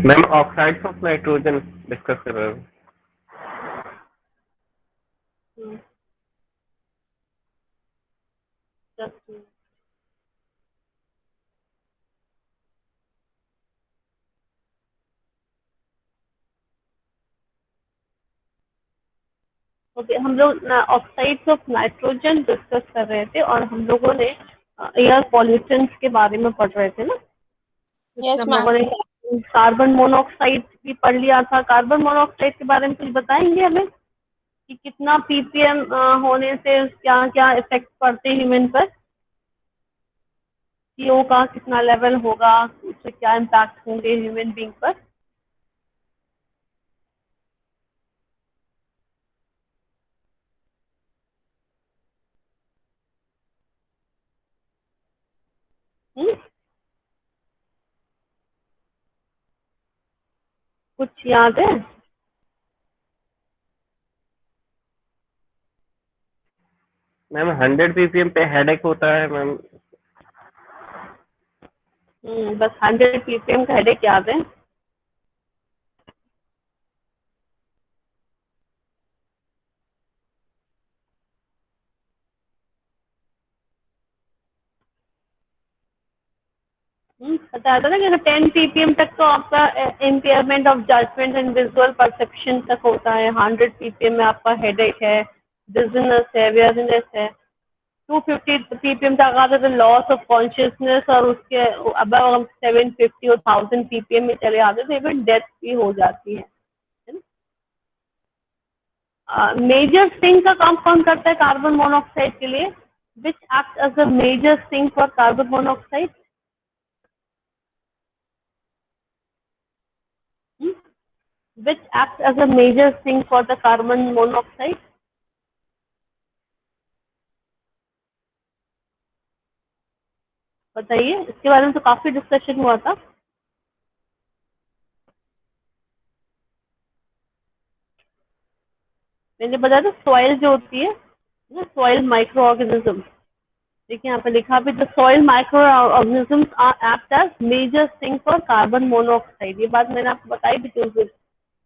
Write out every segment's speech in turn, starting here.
Ma'am oxides of nitrogen discuss कर रहे हो। ओके, हम लोग ऑक्साइड्स ऑफ नाइट्रोजन डिस्कस कर रहे थे और हम लोगों ने एयर पॉल्यूटेंट्स के बारे में पढ़ रहे थे ना। यस हम लोगों मैम। ने कार्बन मोनोऑक्साइड भी पढ़ लिया था। कार्बन मोनोऑक्साइड के बारे में कुछ बताएंगे हमें कि कितना पीपीएम होने से क्या क्या इफेक्ट पड़ते हैं ह्यूमन पर, सीओ का कितना लेवल होगा, उससे क्या इम्पैक्ट होंगे ह्यूमन बीइंग पर। कुछ याद है? मैम 100 ppm पे हेडेक होता है मैम। बस 100 ppm का हेडेक याद है। बताया था ना कि 10 ppm तक तो आपका impairment of judgement and visual perception तक होता है। 100 ppm में आपका हेडेक है, डिजीनेस है, वेयरनेस है। 250 ppm तक आता है तो लॉस ऑफ कॉन्शियसनेस, और उसके अबव हम 750 और 1000 ppm में चले आते तो इवन डेथ भी हो जाती है। मेजर सिंक का काम कौन करता है कार्बन मोनोऑक्साइड के लिए? Which act as a major sink for carbon monoxide? Which acts as a major sink for the carbon monoxide? बताइए, इसके बारे में तो काफी डिस्कशन हुआ था। मैंने बताया था सॉइल जो होती है ना, सॉइल माइक्रो ऑर्गेनिज्म। देखिए यहाँ पे लिखा भी, the soil micro organisms are act as major sink for carbon monoxide. ये बात मैंने आपको बताई भी थी उस दिन।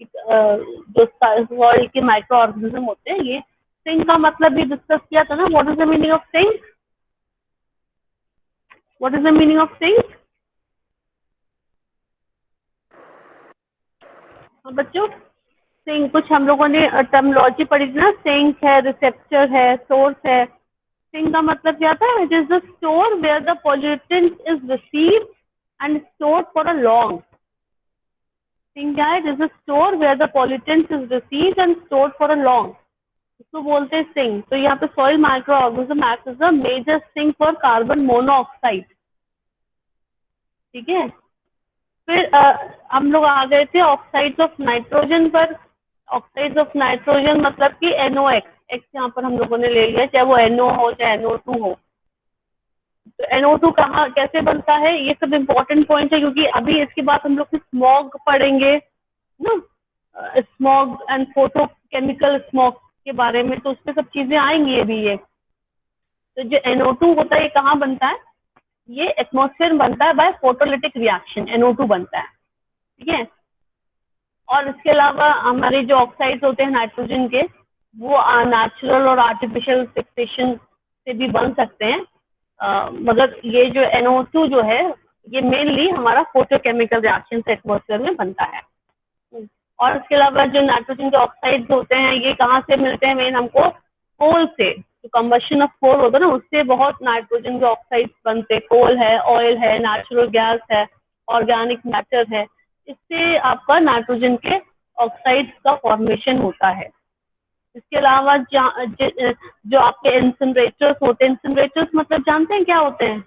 जो सॉइल के माइक्रो ऑर्गेनिज्म होते हैं, ये सिंक का मतलब भी डिस्कस किया था ना। What is the meaning of sink? What is the meaning of sink बच्चों? सिंक कुछ हम लोगों ने टर्मिनोलॉजी पढ़ी थी ना, सिंक है, रिसेप्टर है, सोर्स है। सिंक का मतलब क्या था? It is the store where the pollutant is received and stored for a long. Sink क्या है? It is the store where the pollutant is received and stored for a long. इसको बोलते हैं सिंक। तो यहाँ पे soil micro organism act is the major sink for carbon monoxide. ठीक है। फिर हम लोग आ गए थे ऑक्साइड्स ऑफ नाइट्रोजन पर। ऑक्साइड्स ऑफ नाइट्रोजन मतलब कि NOx। एक्स यहाँ पर हम लोगों ने ले लिया, चाहे वो NO हो चाहे NO2 हो। तो NO2 कहाँ कैसे बनता है, ये सब इम्पोर्टेंट पॉइंट है, क्योंकि अभी इसके बाद हम लोग स्मॉग पढ़ेंगे ना, स्मॉग एंड फोटोकेमिकल स्मॉग के बारे में। तो उसमें सब चीजें आएंगी अभी ये। तो जो NO2 होता है ये कहाँ बनता है? ये एटमॉस्फेयर में बनता है बाय फोटोलिटिक रिएक्शन, NO2 बनता है। ठीक है। और इसके अलावा हमारे जो ऑक्साइड्स होते हैं नाइट्रोजन के, वो नेचुरल और आर्टिफिशियल फिक्सेशन से भी बन सकते हैं। मगर ये जो NO2 जो है, ये मेनली हमारा फोटोकेमिकल रिएक्शन से एटमॉस्फेयर में बनता है। और इसके अलावा जो नाइट्रोजन के ऑक्साइड्स होते हैं, ये कहाँ से मिलते हैं? मेन हमको कोल से, जो कंबशन ऑफ कोल होता है ना, उससे बहुत नाइट्रोजन के ऑक्साइड्स बनते हैं। कोल है, ऑयल है, नेचुरल गैस है, ऑर्गेनिक मैटर है, इससे आपका नाइट्रोजन के ऑक्साइड्स का फॉर्मेशन होता है। इसके अलावा जो आपके इंसिनरेटर्स होते हैं, इंसिनरेटर्स मतलब जानते हैं क्या होते हैं?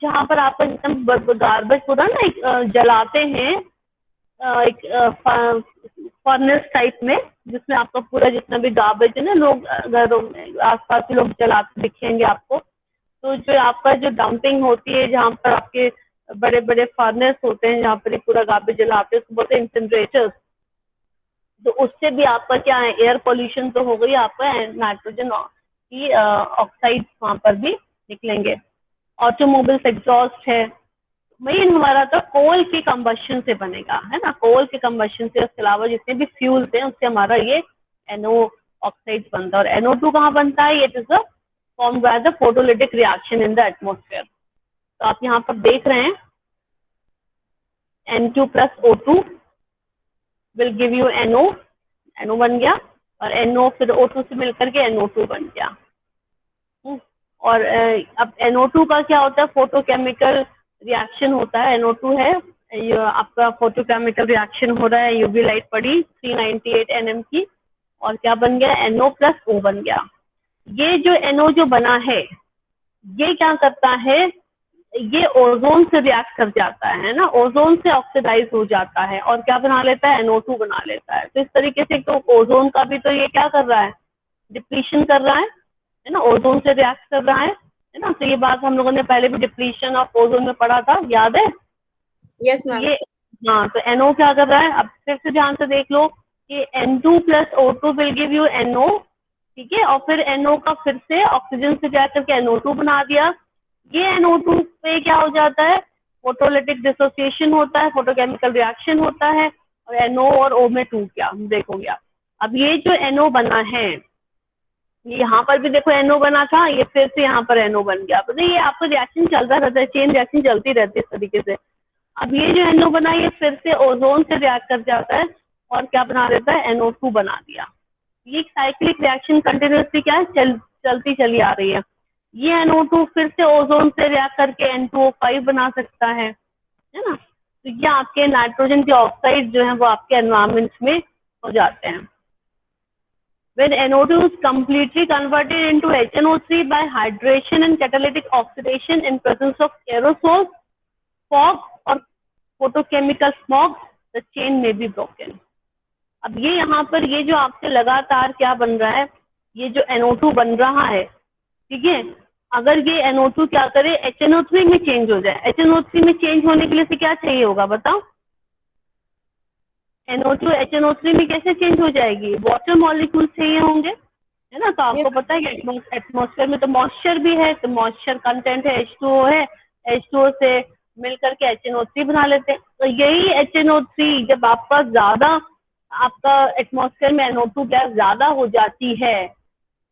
जहाँ पर आपका गार्बेज पूरा ना एक जलाते हैं, एक फर्नेस टाइप में, जिसमें आपका पूरा जितना भी गार्बेज है ना, लोग घरों में आसपास के लोग जलाते दिखेंगे आपको। तो जो आपका जो डंपिंग होती है, जहाँ पर आपके बड़े बड़े फर्नेस होते हैं, जहाँ पर ये पूरा गार्बेज जलाते हैं, उसको बोलते हैं इंसिनरेटर्स। तो उससे भी आपका क्या है, एयर पोल्यूशन तो हो गई, आपका नाइट्रोजन की ऑक्साइड वहाँ पर भी निकलेंगे। ऑटोमोबाइल्स एग्जॉस्ट है, मेन हमारा तो कोल के कंबशन से बनेगा, है ना, कोल के कंबशन से, उसके अलावा जितने भी फ्यूल्स हैं उससे हमारा ये NO ऑक्साइड बनता है। और NO2 कहाँ बनता है? It is a form by the photolytic reaction in the atmosphere. तो आप यहाँ पर देख रहे हैं N2 plus O2 will give you NO, NO बन गया, और NO फिर O2 से मिलकर के NO2 बन गया। और अब NO2 का क्या होता है? फोटोकेमिकल रिएक्शन होता है। NO2 है, ये आपका फोटोकेमिकल रिएक्शन हो रहा है, यूवी लाइट पड़ी 398 nm की, और क्या बन गया? NO प्लस O बन गया। ये जो NO जो बना है, ये क्या करता है? ये ओजोन से रिएक्ट कर जाता है ना, ओजोन से ऑक्सीडाइज हो जाता है और क्या बना लेता है? NO2 बना लेता है। तो इस तरीके से तो ओजोन का भी तो ये क्या कर रहा है? डिप्लीशन कर रहा है ना, ओजोन से रिएक्ट कर रहा है ना। तो ये बात हम लोगों ने पहले भी डिप्लीशन ऑफ ओजोन में पढ़ा था, याद है? Yes ma'am. ये हाँ, तो NO क्या कर रहा है? अब फिर से ध्यान से देख लो कि N2 plus O2 will give you NO, ठीक है, और फिर NO का फिर से ऑक्सीजन से क्या करके NO2 बना दिया। ये NO2 पे क्या हो जाता है? फोटोलिटिक डिसोसिएशन होता है, फोटोकेमिकल रिएक्शन होता है, और NO और O में 2 क्या देखोगे आप। अब ये जो NO बना है, यहाँ पर भी देखो NO बना था, ये फिर से यहाँ पर NO बन गया। पता है, ये आपका रिएक्शन चलता रहता है, चेन रिएक्शन चलती रहती है इस तरीके से। अब ये जो NO बना, ये फिर से ओजोन से रिएक्ट कर जाता है और क्या बना देता है? NO2 बना दिया। ये साइक्लिक रिएक्शन कंटिन्यूसली क्या है? चलती चली आ रही है। ये NO2 फिर से ओजोन से रिएक्ट करके N2O5 बना सकता है ना। तो ये आपके नाइट्रोजन के ऑक्साइड जो है वो आपके एनवायरमेंट में हो जाते हैं। When NO2 is completely converted into HNO3 by hydration and catalytic oxidation in presence of aerosols, fog और photochemical smog, the chain may be broken. अब ये यहाँ पर ये जो आपसे लगातार क्या बन रहा है? ये जो NO2 बन रहा है, ठीक है, अगर ये NO2 क्या करे? HNO3 में चेंज हो जाए। HNO3 में चेंज होने के लिए से क्या चाहिए होगा बताओ? NO2 HNO3 में कैसे चेंज हो जाएगी? वाटर मॉलिक्यूल चाहिए होंगे, है ना। तो आपको पता है कि एटमॉस्फेयर में तो मॉइस्चर भी है, तो मॉइस्चर कंटेंट है, H2O है, H2O से मिलकर के HNO3 बना लेते हैं। तो यही HNO3 जब आपका ज्यादा, आपका एटमॉस्फेयर में NO2 गैस ज्यादा हो जाती है,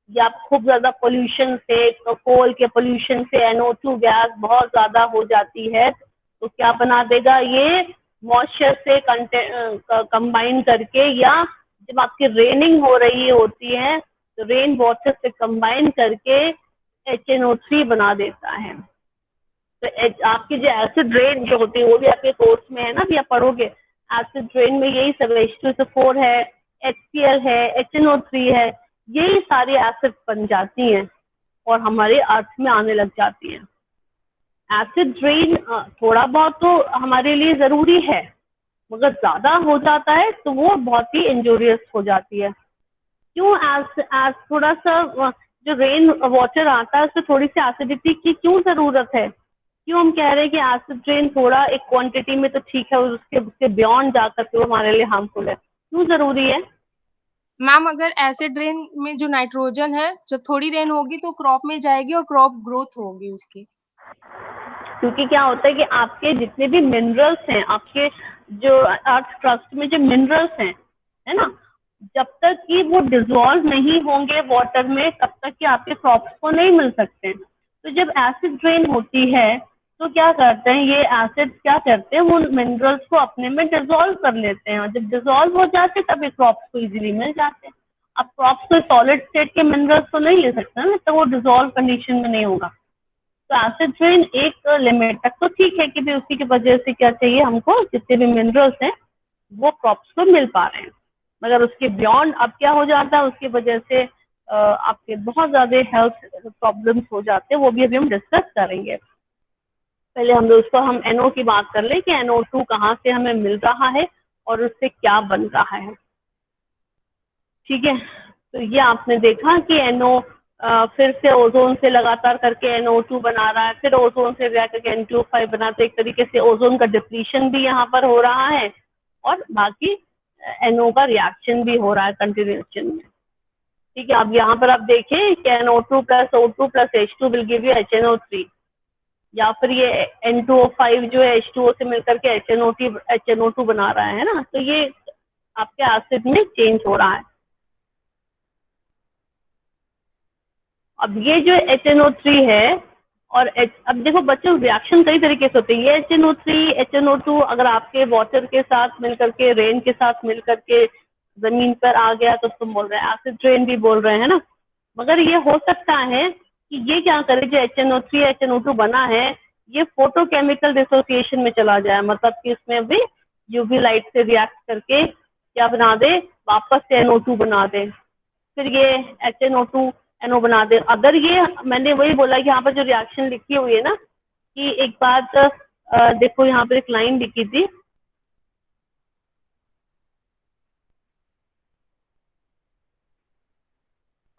या खूब ज्यादा पोल्यूशन से, तो कोल के पोल्यूशन से NO2 गैस बहुत ज्यादा हो जाती है, तो क्या बना देगा? ये मॉइस्चर से कंबाइन करके, या जब आपकी रेनिंग हो रही होती है तो रेन वाटर से कंबाइन करके HNO3 बना देता है। तो आपकी जो एसिड रेन जो होती है वो भी आपके कोर्स में है ना, भी आप पढ़ोगे। एसिड रेन में यही सब H2SO4 है, HCl है, HNO3 है, यही सारी एसिड बन जाती हैं और हमारे अर्थ में आने लग जाती हैं। एसिड रेन थोड़ा बहुत तो हमारे लिए जरूरी है, मगर ज्यादा हो जाता है तो वो बहुत ही इंजूरियस हो जाती है। क्यों? एज थोड़ा सा जो रेन वाटर आता है उसमें थोड़ी सी एसिडिटी की क्यों जरूरत है? क्यों हम कह रहे हैं कि एसिड रेन थोड़ा एक क्वांटिटी में तो ठीक है, उसके बियॉन्ड जाकर के वो हमारे लिए हार्मफुल है? क्यों जरूरी है? मैम अगर एसिड रेन में जो नाइट्रोजन है, जब थोड़ी रेन होगी तो क्रॉप में जाएगी और क्रॉप ग्रोथ होगी उसकी। क्योंकि क्या होता है कि आपके जितने भी मिनरल्स हैं, आपके जो अर्थ क्रस्ट में जो मिनरल्स हैं, है ना, जब तक कि वो डिसॉल्व नहीं होंगे वाटर में, तब तक कि आपके क्रॉप्स को नहीं मिल सकते। तो जब एसिड ड्रेन होती है तो क्या करते हैं, ये एसिड क्या करते हैं, वो मिनरल्स को अपने में डिसॉल्व कर लेते हैं, और जब डिसॉल्व हो जाते हैं तभी क्रॉप्स को इजीली मिल जाते हैं। अब क्रॉप्स को सॉलिड स्टेट के मिनरल्स तो नहीं ले सकते ना, तो वो डिसॉल्व कंडीशन में नहीं होगा। तो एसिड रेन एक लिमिट तक तो ठीक है कि भी उसी की वजह से क्या चाहिए हमको, जितने भी मिनरल्स हैं वो क्रॉप्स को मिल पा रहे हैं। मगर उसके बियॉन्ड अब क्या हो जाता है, उसकी वजह से आपके बहुत ज्यादा हेल्थ प्रॉब्लम्स हो जाते हैं, वो भी अभी हम डिस्कस करेंगे। पहले हम उसको हम NO की बात कर ले कि NO2 कहाँ से हमें मिल रहा है और उससे क्या बन रहा है। ठीक है, तो ये आपने देखा कि NO फिर से ओजोन से लगातार करके NO2 बना रहा है, फिर ओजोन से जाकर के N2O5 बनाते, एक तरीके से ओजोन का डिप्लीशन भी यहाँ पर हो रहा है और बाकी NO का रिएक्शन भी हो रहा है कंटिन्यूएशन में। ठीक है, अब यहाँ पर आप देखें कि NO2 plus O2 plus H2 will give you HNO3। या फिर ये N2O5 जो है H2O से मिलकर के HNO2 बना रहा है ना, तो ये आपके एसिड में चेंज हो रहा है। अब ये जो HNO3 है और अब देखो बच्चों, रिएक्शन कई तरीके से होते हैं। ये HNO3 HNO2 अगर आपके वाटर के साथ मिलकर के, रेन के साथ मिलकर के जमीन पर आ गया तो तुम बोल रहे हैं एसिड रेन भी बोल रहे हैं ना। मगर ये हो सकता है कि ये क्या करे, जो HNO3 HNO2 बना है ये फोटोकेमिकल डिसोसिएशन में चला जाए, मतलब कि इसमें भी यूवी लाइट से रिएक्ट करके क्या बना दे, वापस से NO2 बना दे, फिर ये HNO2 NO बना दे। अगर ये, मैंने वही बोला कि यहाँ पर जो रिएक्शन लिखी हुई है ना, कि एक बात देखो यहाँ पर एक लाइन लिखी थी,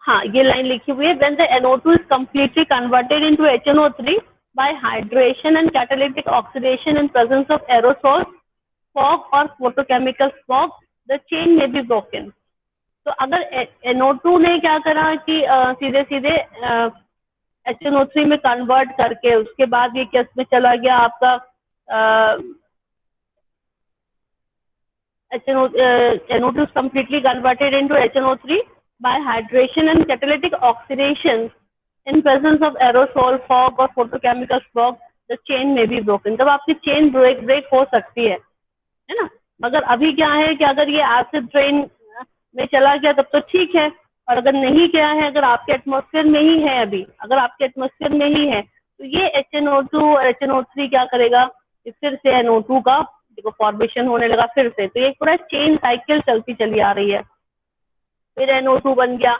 हाँ ये लाइन लिखी हुई है, when the NO2 is completely converted into HNO3 by hydration and catalytic oxidation in presence of aerosols, fog or photochemical smog, the chain may be broken। तो अगर NO2 ने क्या करा कि सीधे सीधे HNO3 में कन्वर्ट करके उसके बाद ये किस में चला गया आपका NO2 is completely converted into HNO3 by hydration and catalytic oxidation in presence of aerosol, fog और photochemical smog, the chain may be broken। तब आपकी चेन ब्रेक हो सकती है ना। मगर अभी क्या है कि अगर ये एसिड रेन में चला गया तब तो ठीक है, और अगर नहीं गया है, अगर आपके एटमॉस्फेयर में ही है, अभी अगर आपके एटमॉस्फेयर में ही है, तो ये HNO2 और HNO3 क्या करेगा, फिर से NO2 का देखो फॉर्मेशन होने लगा फिर से। तो ये पूरा चेन साइकिल चलती चली आ रही है। फिर NO2 बन गया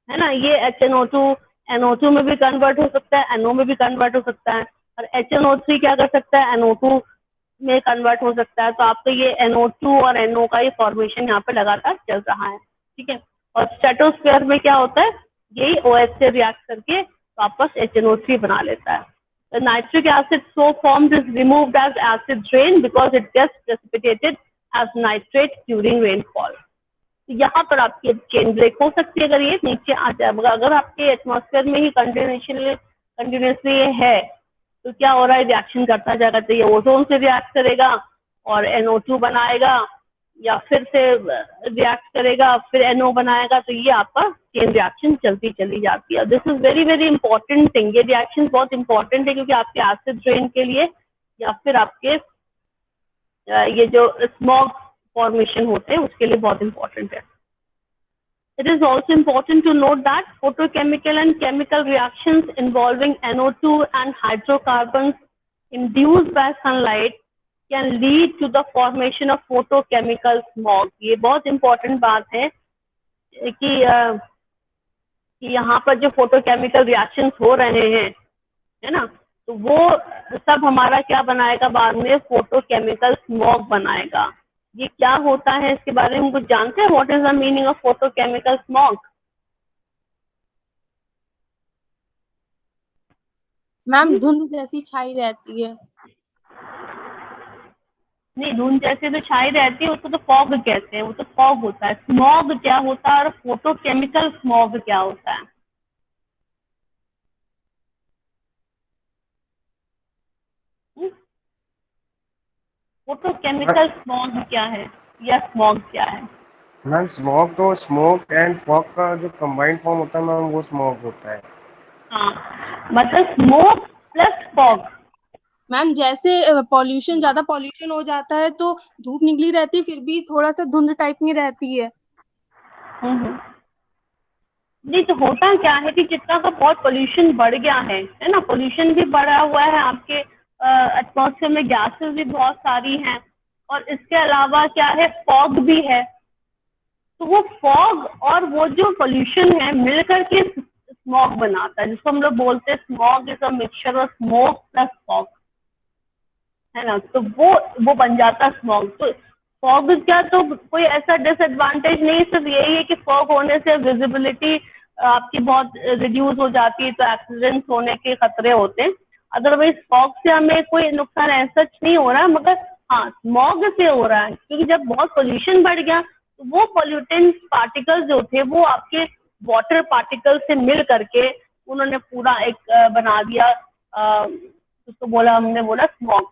है ना, ये HNO2 NO2 में भी कन्वर्ट हो सकता है, NO में भी कन्वर्ट हो सकता है, और HNO3 क्या कर सकता है, NO2 में कन्वर्ट हो सकता है। तो आपको ये NO2 और NO का ये फॉर्मेशन यहाँ पे लगातार चल रहा है, ठीक है। और स्ट्रेटोस्फेयर में क्या होता है, यही OH से रिएक्ट करके वापस HNO3 बना लेता है। The nitric acid so formed is removed as acid rain because it gets precipitated as nitrate during rainfall। यहाँ पर आपकी चेन ब्रेक हो सकती है अगर ये नीचे आ जाए। मगर अगर आपके एटमॉस्फेयर में ही कंटिन्यूसली ये है तो क्या हो रहा है, रिएक्शन करता जाएगा, तो ये ओजोन से रिएक्ट करेगा और NO2 बनाएगा, या फिर से रिएक्ट करेगा फिर NO बनाएगा। तो ये आपका चेन रिएक्शन चलती चली जाती है। This is very very important thing. ये रिएक्शन बहुत इंपॉर्टेंट है क्योंकि आपके एसिड रेन के लिए या फिर आपके ये जो स्मॉग फॉर्मेशन होते हैं उसके लिए बहुत इंपॉर्टेंट है। It is also important to note that photochemical and chemical reactions involving NO2 and hydrocarbons induced by sunlight can lead to the formation of photochemical smog। ये बहुत important बात है कि यहाँ पर जो photochemical reactions हो रहे हैं, है ना, तो वो सब हमारा क्या बनाएगा, बाद में photochemical smog बनाएगा। ये क्या होता है इसके बारे में कुछ जानते हैं? What is the meaning of photochemical smog? Ma'am धुंध जैसी छाई रहती है। नहीं, धुंध जैसे तो छाई रहती है, उसको तो फॉग कहते हैं, वो तो फॉग होता है। स्मॉग क्या होता है और फोटोकेमिकल स्मॉग क्या होता है? फोटोकेमिकल स्मॉग क्या है या स्मॉग क्या है? मैम स्मोक तो स्मोक एंड फॉग का जो कंबाइंड फॉर्म होता है मैम वो स्मोक होता है। हाँ, मतलब स्मोक प्लस फॉग। मैम जैसे पॉल्यूशन, ज्यादा पॉल्यूशन हो जाता है तो धूप निकली रहती है फिर भी थोड़ा सा धुंध टाइप में रहती है। नहीं तो होता क्या है कि जितना का बहुत पोल्यूशन बढ़ गया है ना, पोल्यूशन भी बढ़ा हुआ है, आपके एटमॉस्फेयर में गैसेस भी बहुत सारी हैं, और इसके अलावा क्या है, फॉग भी है। तो वो फॉग और वो जो पोल्यूशन है मिलकर के स्मॉग बनाता है, जिसको हम लोग बोलते हैं smog is a mixture of smoke plus fog, है ना। तो वो बन जाता है स्मॉग। तो फॉग क्या, तो कोई ऐसा डिसएडवांटेज नहीं, सिर्फ यही है कि फॉग होने से विजिबिलिटी आपकी बहुत रिड्यूस हो जाती है, तो एक्सीडेंट्स होने के खतरे होते हैं। अदरवाइज फॉग से हमें कोई नुकसान ऐसा नहीं हो रहा है, मगर हाँ स्मॉग से हो रहा है क्योंकि जब बहुत पोल्यूशन बढ़ गया तो वो पोल्यूटेंट पार्टिकल्स जो थे वो आपके वाटर पार्टिकल से मिल करके उन्होंने पूरा एक बना दिया उसको बोला हमने बोला स्मॉग,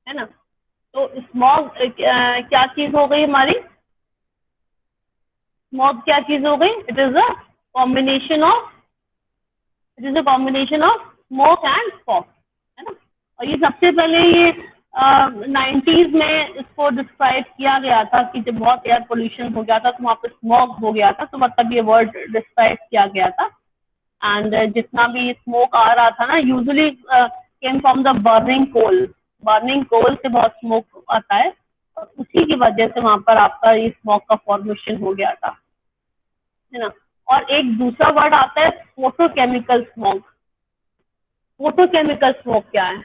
है ना। तो स्मॉग क्या चीज हो गई हमारी, स्मॉग क्या चीज हो गई, it is a combination of smoke and fog, है ना। और ये सबसे पहले ये 90s में इसको डिस्क्राइब किया गया था कि जब बहुत एयर पोल्यूशन हो गया था तो वहाँ पे स्मॉग हो गया था, तो मतलब ये वर्ड डिस्क्राइब किया गया था। एंड जितना भी स्मोक आ रहा था ना, usually came from the burning coal से बहुत स्मोक आता है, और उसी की वजह से वहां पर आपका ये स्मोक का फॉर्मेशन हो गया था, है ना। और एक दूसरा वर्ड आता है फोटोकेमिकल स्मोक। फोटोकेमिकल स्मोक क्या है,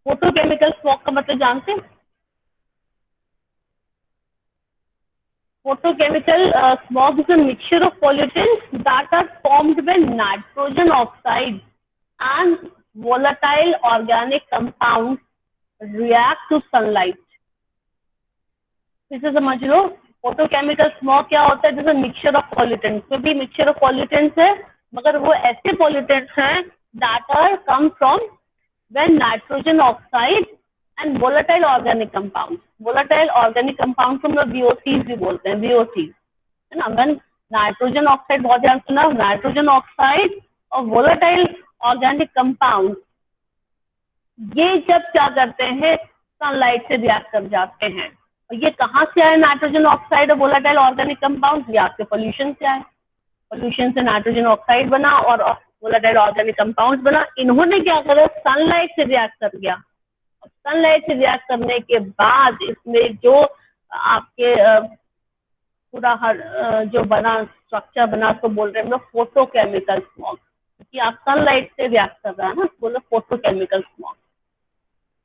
फोटोकेमिकल स्मोक का मतलब जानते हैं? Photochemical smog is a mixture of pollutants that are formed when nitrogen oxides and volatile organic compounds react to sunlight. इसे समझ लो, फोटोकेमिकल स्मॉग क्या होता है, जैसे मिक्सचर ऑफ पॉल्यूटेंट्स, तो भी मिक्सचर ऑफ पॉल्यूटेंट्स है, मगर वो ऐसे पॉल्यूटेंट्स हैं that are come from when nitrogen oxide and volatile organic compounds. Volatile organic compounds हम लोग VOCs भी बोलते हैं, VOCs, है ना। व्हेन नाइट्रोजन ऑक्साइड, बहुत ध्यान सुना, नाइट्रोजन ऑक्साइड और वोलेटाइल ऑर्गेनिक कंपाउंड, ये जब क्या करते हैं, सनलाइट से रिएक्ट कर जाते हैं। और ये कहाँ से आए नाइट्रोजन ऑक्साइड और वोलेटाइल ऑर्गेनिक कंपाउंड, ये आपके पोल्यूशन से आए। पोल्यूशन से नाइट्रोजन ऑक्साइड बना और वोलेटाइल ऑर्गेनिक कंपाउंड बना। इन्होंने क्या करा, सनलाइट से रिएक्ट कर गया। सनलाइट से रिएक्ट करने के बाद इसमें जो आपके पूरा हर जो बना स्ट्रक्चर बना, तो बोल रहे हैं हम लोग फोटोकेमिकल स्मॉग, क्योंकि आप सनलाइट से रिएक्ट कर रहा है ना, बोलो फोटोकेमिकल स्मॉग।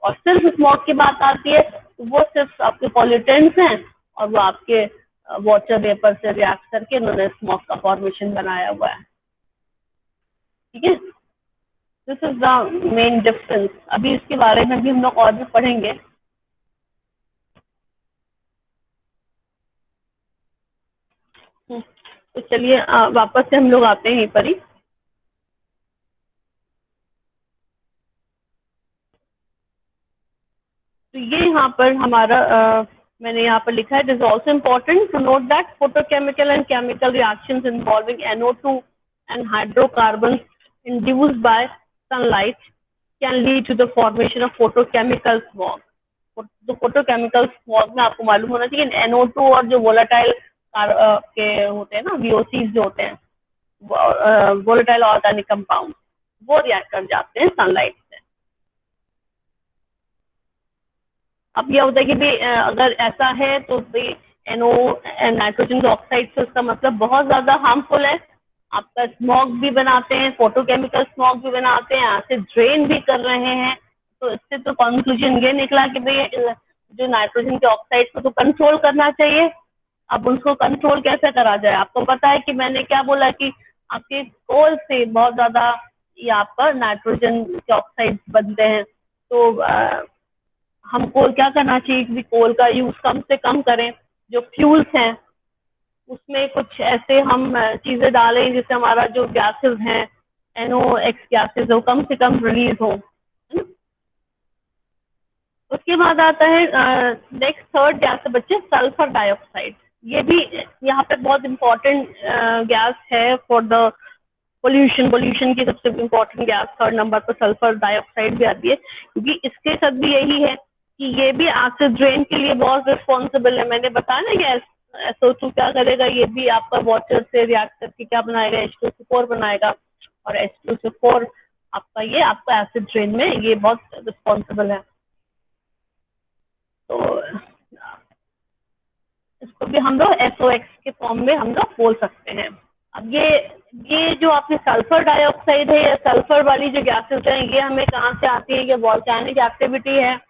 और सिर्फ स्मॉग की बात आती है तो वो सिर्फ आपके पॉल्यूटेंट्स हैं, और वो आपके वाटर वेपर से रिएक्ट करके उन्होंने स्मॉग का फॉर्मेशन बनाया हुआ है, ठीक है। This is the main difference. अभी इसके बारे में भी हम लोग और भी पढ़ेंगे। तो चलिए वापस से हम लोग आते हैं यहीं पर ही। तो ये यहाँ पर हमारा मैंने यहाँ पर लिखा है, it is also important to note that photochemical and chemical reactions involving NO2 and hydrocarbon induced by sunlight can lead to the formation of photochemical smog. तो फोटोकेमिकल स्मॉग में आपको मालूम होना चाहिए NO2 और जो वोलेटाइल के होते हैं ना, VOCs जो होते हैं, वोलेटाइल ऑर्गेनिक कंपाउंड, वो रिएक्ट कर जाते हैं सनलाइट से। अब यह होता है कि भाई अगर ऐसा है तो भाई NO नाइट्रोजन ऑक्साइड से उसका मतलब बहुत ज्यादा हार्मफुल है। आपका स्मॉग भी बनाते हैं, फोटोकेमिकल स्मॉग भी बनाते हैं, ऐसे ड्रेन भी कर रहे हैं। तो इससे तो कंक्लूजन ये निकला कि भाई जो नाइट्रोजन के ऑक्साइड को तो कंट्रोल करना चाहिए। अब उसको कंट्रोल कैसे करा जाए, आपको पता है कि मैंने क्या बोला कि आपके कोल से बहुत ज्यादा ये आपका नाइट्रोजन के ऑक्साइड बनते हैं। तो हमको क्या करना चाहिए कि कोल का यूज कम से कम करें। जो फ्यूल्स हैं उसमें कुछ ऐसे हम चीजें डालें जिससे हमारा जो गैसेस हैं, NOx गैसेस, वो कम से कम रिलीज हो, है ना। उसके बाद आता है नेक्स्ट थर्ड गैस है बच्चे, सल्फर डाइऑक्साइड। ये भी यहाँ पे बहुत इम्पोर्टेंट गैस है फॉर द पोल्यूशन की सबसे इम्पोर्टेंट गैस थर्ड नंबर पर सल्फर डाइऑक्साइड भी आती है, क्योंकि इसके साथ भी यही है कि ये भी एसिड रेन के लिए बहुत रिस्पॉन्सिबल है। मैंने बताया ना कि SO2 क्या करेगा, ये भी आपका वाटर से रिएक्ट करके क्या बनाएगा, H2SO4 बनाएगा, और H2SO4 आपका ये आपका एसिड रेन में ये बहुत रिस्पॉन्सिबल है। तो इसको भी हम लोग SOX के फॉर्म में हम लोग बोल सकते हैं। अब ये जो आपकी सल्फर डाइऑक्साइड है या सल्फर वाली जो गैसेस हैं, ये हमें कहाँ से आती है, ये वोल्केनिक एक्टिविटी है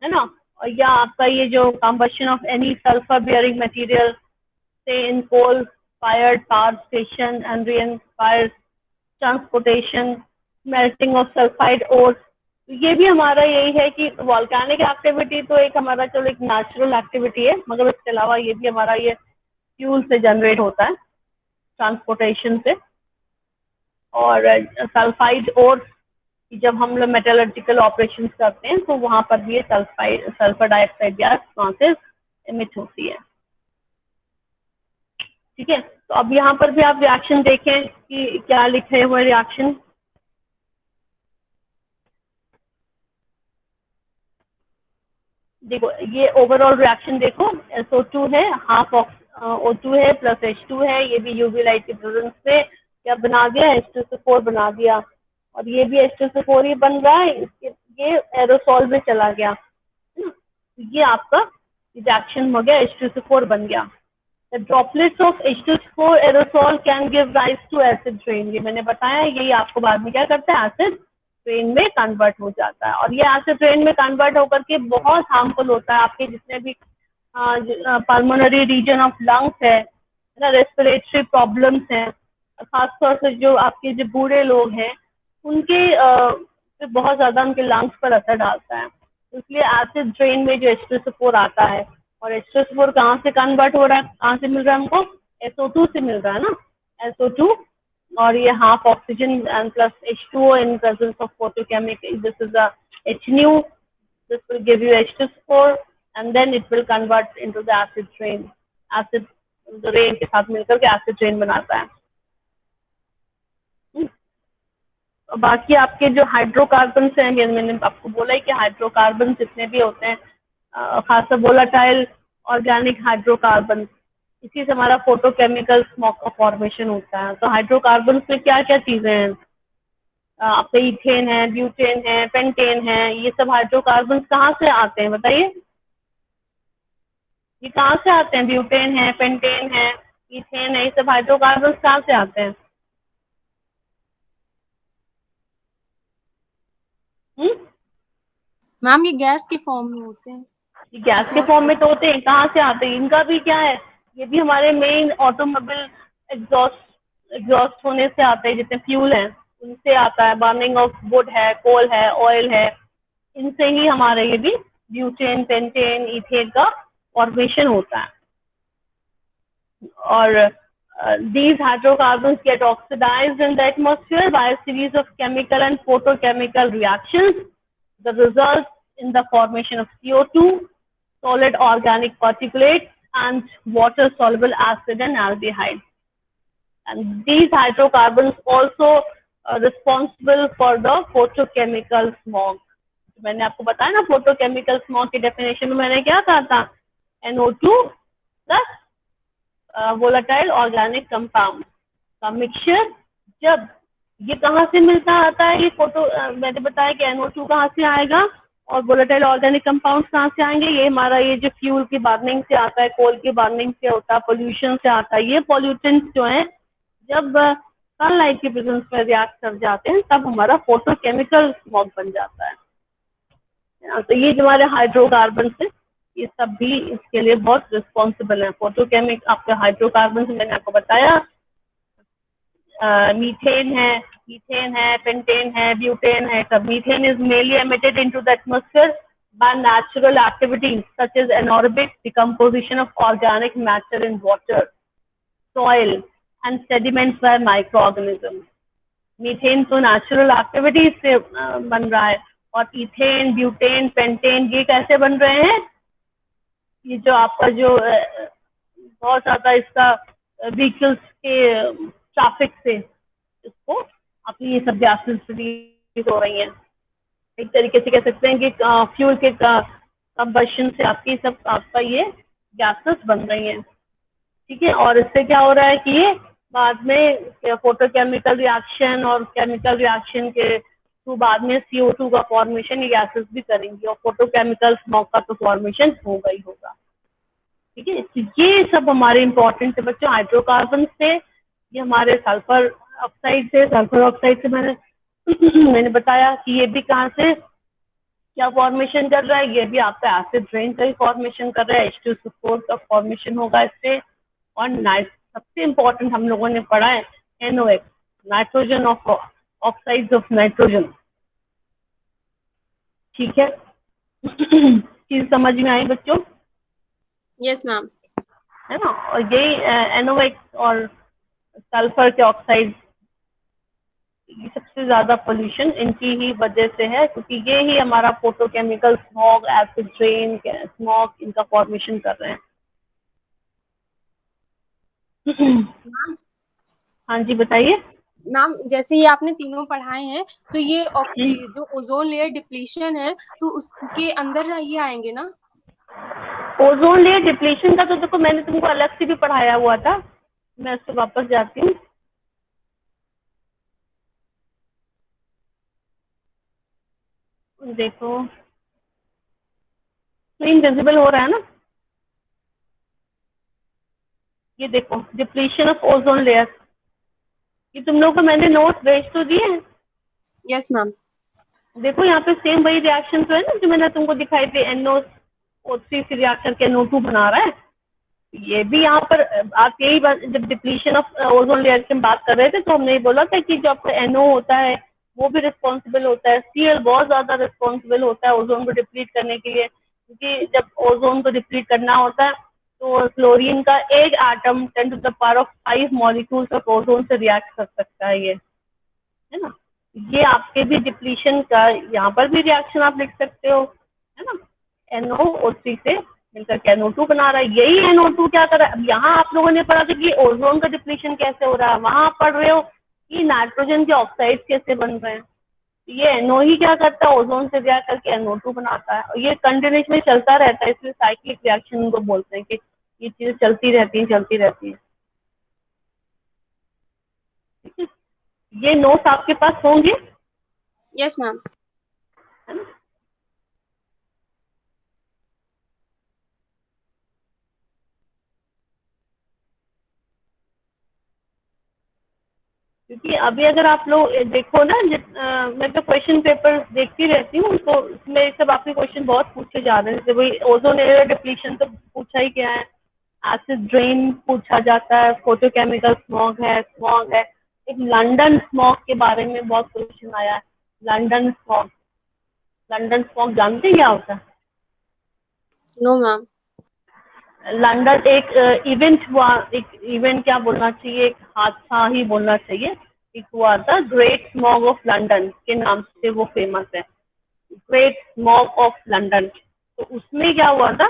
ना। और या आपका ये जो combustion of any sulphur bearing material से in coal fired power station and rain fire transportation melting of sulphide ore. ये भी हमारा यही है कि वोल्केनिक एक्टिविटी तो एक हमारा चलो एक नेचुरल एक्टिविटी है, मगर उसके अलावा ये भी हमारा ये फ्यूल से जनरेट होता है, ट्रांसपोर्टेशन से। और सल्फाइड और जब हम लोग मेटलर्जिकल ऑपरेशंस करते हैं तो वहां पर भी ये सल्फर डाइऑक्साइड गैस वहां से एमिट होती है। ठीक है, तो अब यहाँ पर भी आप रिएक्शन देखें कि क्या लिखे हुए रिएक्शन। देखो ये ओवरऑल रिएक्शन देखो, SO2 है, हाफ O2 है प्लस H2 है, ये भी यूवी लाइट के प्रेजेंस से क्या बना दिया, H2SO4 बना दिया, और ये भी H2SO4 ही बन रहा है, ये एरोसोल में चला गया, है ना। ये आपका रिएक्शन हो गया, H2SO4 बन गया। The droplets of H2SO4 aerosol can give rise to acid rain। ये मैंने बताया, यही आपको बाद में क्या करता है, एसिड रेन में कन्वर्ट हो जाता है, और ये एसिड रेन में कन्वर्ट होकर के बहुत हार्मफुल होता है आपके जितने भी पल्मोनरी रीजन ऑफ लंग्स है ना, रेस्पिरेटरी प्रॉब्लम्स हैं, खासतौर से जो आपके जो बूढ़े लोग हैं उनके पे बहुत ज्यादा उनके लंग्स पर असर डालता है। इसलिए एसिड ड्रेन में जो H2SO4 आता है, और H2SO4 कहाँ से कन्वर्ट हो रहा है, कहाँ से मिल रहा है हमको, SO2 से मिल रहा है ना, SO2, और ये half oxygen and plus H2O in presence of photochemical, this is a HNu, this will give you H2SO4 and then it will convert into the acid rain, acid rain के साथ मिलकर के acid rain बनाता है। बाकी आपके जो hydrocarbon हैं, मैंने आपको बोला है कि हाइड्रोकार्बन जितने भी होते हैं, खासकर वोलाटाइल ऑर्गेनिक हाइड्रोकार्बन, इसी से हमारा फोटोकेमिकल स्मोक का फॉर्मेशन होता है। तो हाइड्रोकार्बन में क्या क्या चीजें हैं, आपका इथेन है, ब्यूटेन है, पेंटेन है, ये सब हाइड्रोकार्बन कहाँ से आते हैं बताइए, ये कहाँ से आते हैं, ब्यूटेन है, पेंटेन है, इथेन है, ये सब हाइड्रोकार्बन कहाँ से आते हैं। मैम ये गैस के फॉर्म में होते हैं। ये गैस के फॉर्म में तो होते हैं, कहाँ से आते हैं, इनका भी क्या है, ये भी हमारे मेन ऑटोमोबाइल एग्जॉस्ट होने से आते हैं, जितने फ्यूल हैं उनसे आता है, बर्निंग ऑफ वुड है, कोल है, ऑयल है, इनसे ही हमारे ये भी ब्यूटेन, पेंटेन, इथेन का फॉर्मेशन होता है। और these hydrocarbons get oxidized in the atmosphere by a series of chemical and photochemical reactions. The result in the formation of CO2, solid organic particulates, and water-soluble acid and aldehyde. And these hydrocarbons also responsible for the photochemical smog. मैंने आपको बताया ना, photochemical smog की definition में मैंने क्या कहा था, NO2 plus volatile organic compound का मिक्सचर। जब ये कहाँ से मिलता आता है, ये मैंने बताया कि NO2 कहाँ से आएगा और वोलाटाइल ऑर्गेनिक कंपाउंड कहाँ से आएंगे, ये हमारा ये जो फ्यूल की बर्निंग से आता है, कोल की बर्निंग से होता है, पोल्यूशन से आता है। ये पॉल्यूटेंट्स जो है जब सनलाइट के प्रेजेंस में रिएक्ट कर जाते हैं तब हमारा फोटोकेमिकल स्मॉग बन जाता है। तो ये जो हमारे हाइड्रोकार्बन से, ये सब भी इसके लिए बहुत रिस्पॉन्सिबल है। फोटोकेमिक आपके हाइड्रोकार्बन से मैंने आपको बताया, मीथेन है, मीथेन है, पेंटेन है, ब्यूटेन है, सब। Methane is mainly emitted into the atmosphere by natural activities such as anaerobic decomposition of organic matter in water, soil and sediments by microorganisms. Methane तो नेचुरल एक्टिविटीज से बन रहा है, और इथेन, ब्यूटेन, पेंटेन ये कैसे बन रहे हैं, ये जो आपका जो बहुत ज्यादा इसका व्हीकल्स के ट्रैफिक से इसको अपनी ये सब गैसेस रिलीज हो रही हैं। एक तरीके से कह सकते हैं कि फ्यूल के कंबशन से आपकी सब आपका ये गैसेस बन रही हैं। ठीक है, और इससे क्या हो रहा है कि ये बाद में फोटोकेमिकल रिएक्शन और केमिकल रिएक्शन के थ्रू बाद में CO2 का फॉर्मेशन ये गैसेस भी करेंगी, और फोटोकेमिकल स्मोक का तो फॉर्मेशन होगा ही होगा। ठीक है, तो ये सब हमारे इंपॉर्टेंट है बच्चों। हाइड्रोकार्बन से, ये हमारे सल्फर ऑक्साइड से, सल्फर ऑक्साइड से मैंने बताया कि ये भी कहाँ से क्या फॉर्मेशन कर रहा है, ये भी आपका एसिड रेन का ही फॉर्मेशन कर रहा है, H2SO4 का फॉर्मेशन होगा इससे। और सबसे इम्पोर्टेंट हम लोगों ने पढ़ा है NOx, nitrogen oxides of nitrogen. ठीक है, चीज समझ में आई बच्चों? Yes ma'am. है ना। और यही NOx और सल्फर के ऑक्साइड, ये सबसे ज्यादा पोल्यूशन इनकी ही वजह से है, क्योंकि ये ही हमारा photochemical smog, acid rain, smog इनका फॉर्मेशन कर रहे हैं। मैम हाँ जी बताइए। मैम जैसे ये आपने तीनों पढ़ाए हैं, तो ये जो ओजोन लेयर डिप्लीशन है तो उसके अंदर ये आएंगे ना? ओजोन लेयर डिप्लीशन का तो देखो मैंने तुमको अलग से भी पढ़ाया हुआ था, मैं उस पर वापस जाती हूँ। देखो स्क्रीन विजिबल हो रहा है ना, ये देखो डिप्लीशन ऑफ ओजोन लेयर, ये तुम लोगों को मैंने नोट भेज तो दिए हैं। Yes ma'am. देखो यहाँ पे सेम वही रिएक्शन तो है ना जो मैंने तुमको दिखाई थी, NO3 से रिएक्ट करके NO2 बना रहा है। ये भी यहाँ पर आप यही जब डिप्लीशन ऑफ ओजोन लेयर की हम बात कर रहे थे तो हमने ये बोला था कि जो आपका NO होता है वो भी रिस्पॉन्सिबल होता है, Cl बहुत ज्यादा रिस्पॉन्सिबल होता है ओजोन को डिप्लीट करने के लिए, क्योंकि जब ओजोन को डिप्लीट करना होता है तो क्लोरीन का एक एटम 10⁵ मॉलिक्यूल्स ऑफ ओजोन से रिएक्ट कर सकता है, ये है ना। ये आपके भी डिप्लीशन का यहाँ पर भी रिएक्शन आप लिख सकते हो, है ना। NO3 से मिलकर के NO2 बना रहा है, यही NO2 क्या कर रहा है। अब यहाँ आप लोगों ने पढ़ा था कि ओजोन का डिप्लीशन कैसे हो रहा है, वहां आप पढ़ रहे हो कि नाइट्रोजन के ऑक्साइड कैसे बन रहे हैं। ये NO ही क्या करता है, ओजोन से रिएक्ट करके NO2 बनाता है, और ये कंटिन्यूस में चलता रहता है, इसलिए साइक्लिक रिएक्शन उनको बोलते हैं कि ये चीजें चलती रहती हैं चलती रहती हैं। ठीक है, ये नोट्स आपके पास होंगे, यस मैम। है ना। क्योंकि अभी अगर आप लोग देखो ना, मैं तो क्वेश्चन पेपर देखती रहती हूँ तो इसमें सब आपके क्वेश्चन बहुत पूछे जा रहे हैं, जैसे वही ओजोन लेयर डिप्लीशन तो पूछा ही गया है, एसिड ड्रेन पूछा जाता है, फोटोकेमिकल स्मॉग है, एक लंदन स्मॉग के बारे में बहुत क्वेश्चन आया है। लंदन स्मॉग, लंदन स्मॉग जानते हैं क्या होता है? No ma'am. लंदन एक इवेंट हुआ, एक इवेंट क्या बोलना चाहिए, एक हादसा ही बोलना चाहिए, एक हुआ था ग्रेट स्मॉग ऑफ लंदन के नाम से वो फेमस है, ग्रेट स्मॉग ऑफ लंदन। तो उसमें क्या हुआ था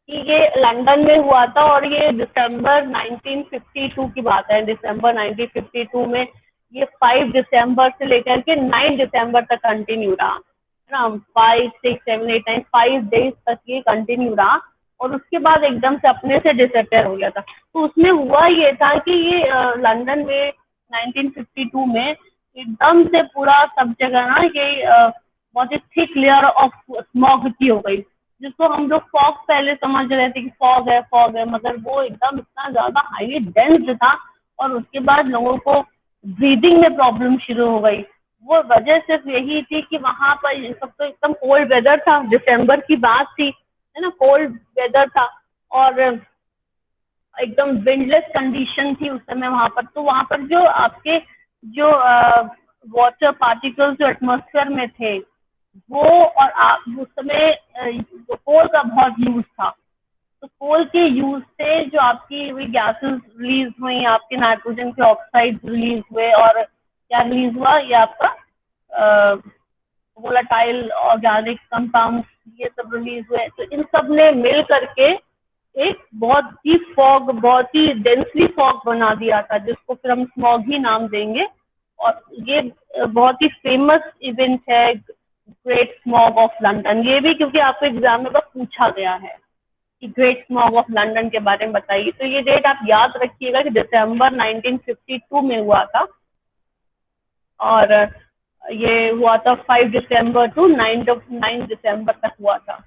कि ये लंदन में हुआ था और ये दिसंबर 1952 की बात है, दिसंबर 1952 में ये 5 दिसंबर से लेकर के 9 दिसंबर तक कंटिन्यू रहा, है ना। 5 6 7 8 9 5 डेज तक ये कंटिन्यू रहा, और उसके बाद एकदम से अपने से डिसअपियर हो गया था। तो उसमें हुआ ये था कि ये लंदन में 1952 में एकदम से पूरा सब जगह ना ये बहुत ही थिक लेयर ऑफ स्मॉग की हो गई, जिसको हम लोग फॉग पहले समझ रहे थे कि फॉग है, मगर वो एकदम इतना ज्यादा हाईली डेंस था, और उसके बाद लोगों को ब्रीदिंग में प्रॉब्लम शुरू हो गई। वो वजह सिर्फ यही थी कि वहां पर सब तो एकदम कोल्ड वेदर था, दिसंबर की बात थी, है ना, कोल्ड वेदर था, और एकदम विंडलेस कंडीशन थी उस समय वहां पर। तो वहां पर जो आपके जो वाटर पार्टिकल्स जो एटमॉस्फेयर में थे वो, और आप उस समय कोल का बहुत यूज था, तो कोल के यूज से जो आपकी हुई गैसेस रिलीज हुई, आपके नाइट्रोजन के ऑक्साइड रिलीज हुए, और क्या रिलीज हुआ, ये आपका वोलाटाइल ऑर्गेनिक कंपाउंड, ये सब रिलीज हुए। तो इन सब ने मिल करके एक बहुत ही फॉग, बहुत ही डेंसली फॉग बना दिया था, जिसको फिर हम स्मॉग ही नाम देंगे। और ये बहुत ही फेमस इवेंट है ग्रेट स्मॉग ऑफ लंदन, ये भी क्योंकि आपको एग्जाम में बस पूछा गया है कि ग्रेट स्मॉग ऑफ लंदन के बारे में बताइए। तो ये डेट आप याद रखिएगा कि दिसंबर 1952 में हुआ था, और ये हुआ था 5 दिसंबर टू 9 दिसंबर तक हुआ था,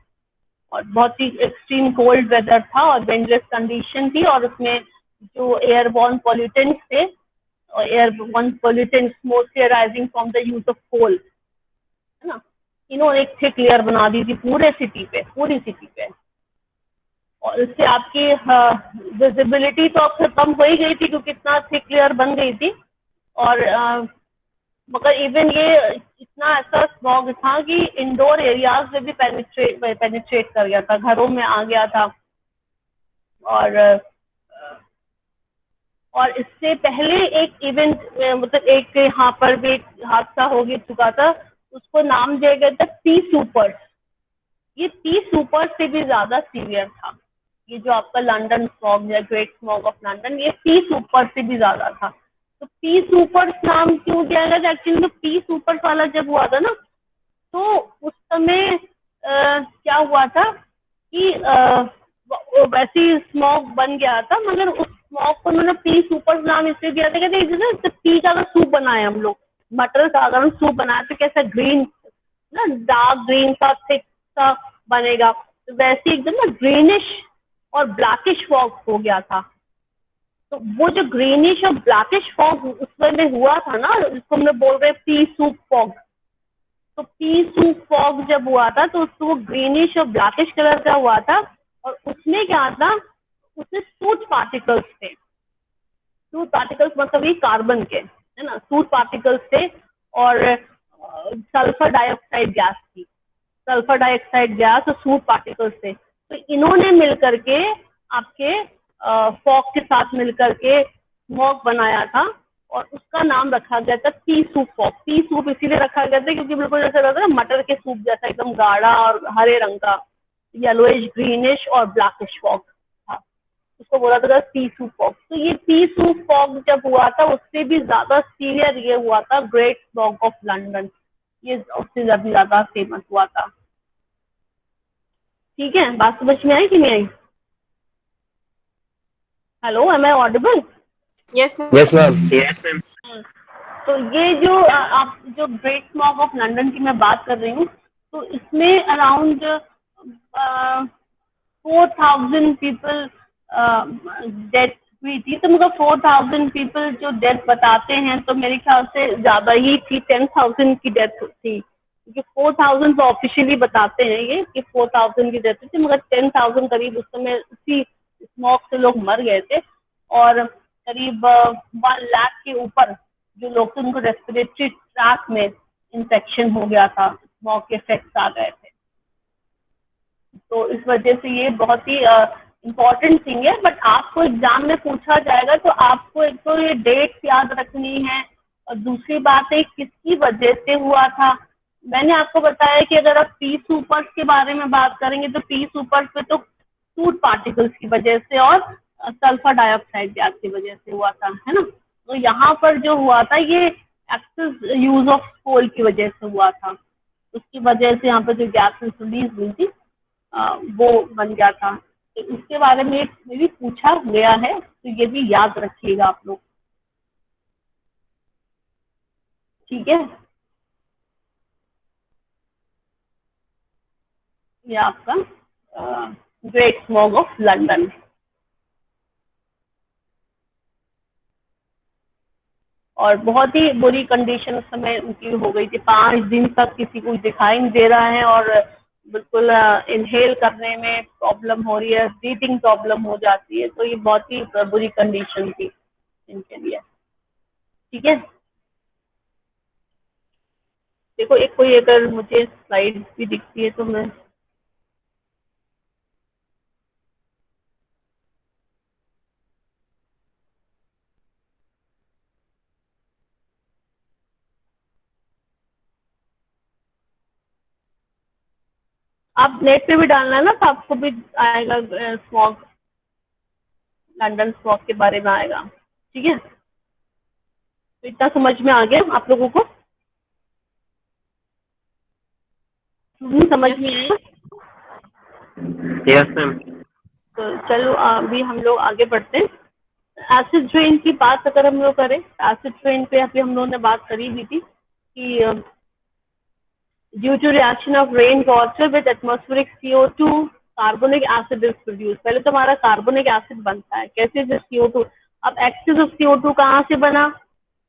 और बहुत ही एक्सट्रीम कोल्ड वेदर था और विंडलेस कंडीशन थी, और उसमें जो एयरबॉर्न पॉल्यूटेंट्स थे, और airborne pollutants mostly arising from the use of coal, है ना, इन्होंने एक थिक लेयर बना दी थी पूरे सिटी पे, पूरी सिटी पे, और इससे आपकी विजिबिलिटी तो अब कम हो ही गई थी क्योंकि इतना थिक लेयर बन गई थी। और मगर इवन ये इतना ऐसा स्मॉग था कि इंडोर एरियाज में भी पेनिट्रेट कर गया था, घरों में आ गया था, और इससे पहले एक इवेंट मतलब एक यहाँ पर भी एक हादसा हो चुका था, उसको नाम दिया गया था पी सुपर। ये पी सुपर से भी ज्यादा सीवियर था। ये जो आपका लंदन स्मॉग या ग्रेट स्मॉग ऑफ लंदन, ये पी सुपर से भी ज्यादा था। तो पी सुपर नाम क्यों दिया गया? एक्चुअली तो पी सुपर वाला जब हुआ था ना, तो उस समय क्या हुआ था कि वैसे ही स्मॉग बन गया था, मगर उस स्मॉग को उन्होंने पी सुपर नाम इसलिए दिया था, कहते जैसे पी का सूप बनाया हम लोग, मटर का अगर हम सूप बनाए तो कैसा ग्रीन ना, डार्क ग्रीन सा थिक सा बनेगा, तो वैसे एकदम ना ग्रीनिश और ब्लैकिश फॉग हो गया था। तो वो जो ग्रीनिश और ब्लैकिश फॉग उस समय हुआ था ना, जिसको हम लोग बोल रहे हैं पी सूप फॉग, तो पी सूप फॉग जब हुआ था तो उसको वो ग्रीनिश और ब्लैकिश कलर का हुआ था। और उसमें क्या था, उसमें सूट पार्टिकल्स थे। सूट पार्टिकल्स मतलब ये कार्बन के, है ना, सूट पार्टिकल्स थे और सल्फर डाइऑक्साइड गैस थी। सल्फर डाइऑक्साइड गैस और सूट पार्टिकल्स थे। तो इन्होंने मिलकर के आपके फॉग के साथ मिलकर के स्मॉग बनाया था और उसका नाम रखा गया था P soup fog. P soup इसीलिए रखा गया था क्योंकि बिल्कुल जैसा लगता है मटर के सूप जैसा, एकदम गाढ़ा और हरे रंग का, येलोइश ग्रीनिश और ब्लैकिश फॉग था, उसको बोला था पी सूप फॉग। तो ये पी सूप फॉग जब हुआ था उससे भी ज्यादा सीवियर ये हुआ था ग्रेट फॉग ऑफ लंदन, ये उससे ज्यादा फेमस हुआ था। ठीक है, बात समझ में आई कि नहीं आई? Hello, am I audible? Yes yes ma'am. तो ये जो आप जो ग्रेट स्मॉग ऑफ लंदन की मैं बात कर रही हूँ, तो इसमें अराउंड 4,000 पीपल डेथ हुई थी। तो मतलब 4,000 पीपल जो डेथ बताते हैं, तो मेरे ख्याल से ज्यादा ही थी, 10,000 की डेथ थी, क्योंकि 4,000 तो ऑफिशियली बताते हैं ये कि 4,000 की डेथ थी, मगर 10,000 करीब उस समय उसी स्मॉग से लोग मर गए थे। और करीब 1 लाख के ऊपर जो लोग थे उनको रेस्पिरेटरी ट्रैक में इंफेक्शन हो गया था, स्मॉग के इफेक्ट्स आ गए थे। तो इस वजह से ये बहुत ही इम्पोर्टेंट थिंग है। बट आपको एग्जाम में पूछा जाएगा तो आपको एक तो ये डेट याद रखनी है, और दूसरी बात है किसकी वजह से हुआ था। मैंने आपको बताया कि अगर आप पी सुपर्स के बारे में बात करेंगे तो पी सुपर्स पे तो सूट पार्टिकल्स की वजह से और सल्फर डाइऑक्साइड गैस की वजह से हुआ था, है ना। तो यहाँ पर जो हुआ था ये एक्सेस यूज ऑफ कोल की वजह से हुआ था, उसकी वजह से यहाँ पर जो गैसेस रिलीज हुई थी वो बन गया था। तो इसके बारे में भी पूछा गया है, तो ये भी याद रखिएगा आप लोग, ठीक है। ये आपका ग्रेट स्मॉग ऑफ लंदन। और बहुत ही बुरी कंडीशन उस समय उनकी हो गई थी, 5 दिन तक किसी को दिखाई नहीं दे रहा है और बिल्कुल इनहेल करने में प्रॉब्लम हो रही है, ब्रीथिंग प्रॉब्लम हो जाती है। तो ये बहुत ही बुरी कंडीशन थी इनके लिए, ठीक है। देखो एक कोई अगर मुझे स्लाइड भी दिखती है तो मैं आप नेट पे भी डालना है ना, तो आपको भी आएगा स्मॉग, लंदन स्मॉग के बारे में आएगा, ठीक है। तो इतना समझ में आ गया आप लोगों को? समझ यस में आया? Yes ma'am. तो चलो अभी हम लोग आगे बढ़ते हैं। एसिड रेन की बात अगर हम लोग करें, एसिड रेन पे अभी हम लोगों ने बात करी भी थी कि due to reaction of rain water with atmospheric CO2 carbonic acid is produce. पहले तो हमारा कार्बोनिक एसिड बनता है कैसे? जो CO2, अब एक्सेस ऑफ CO2 कहाँ से बना,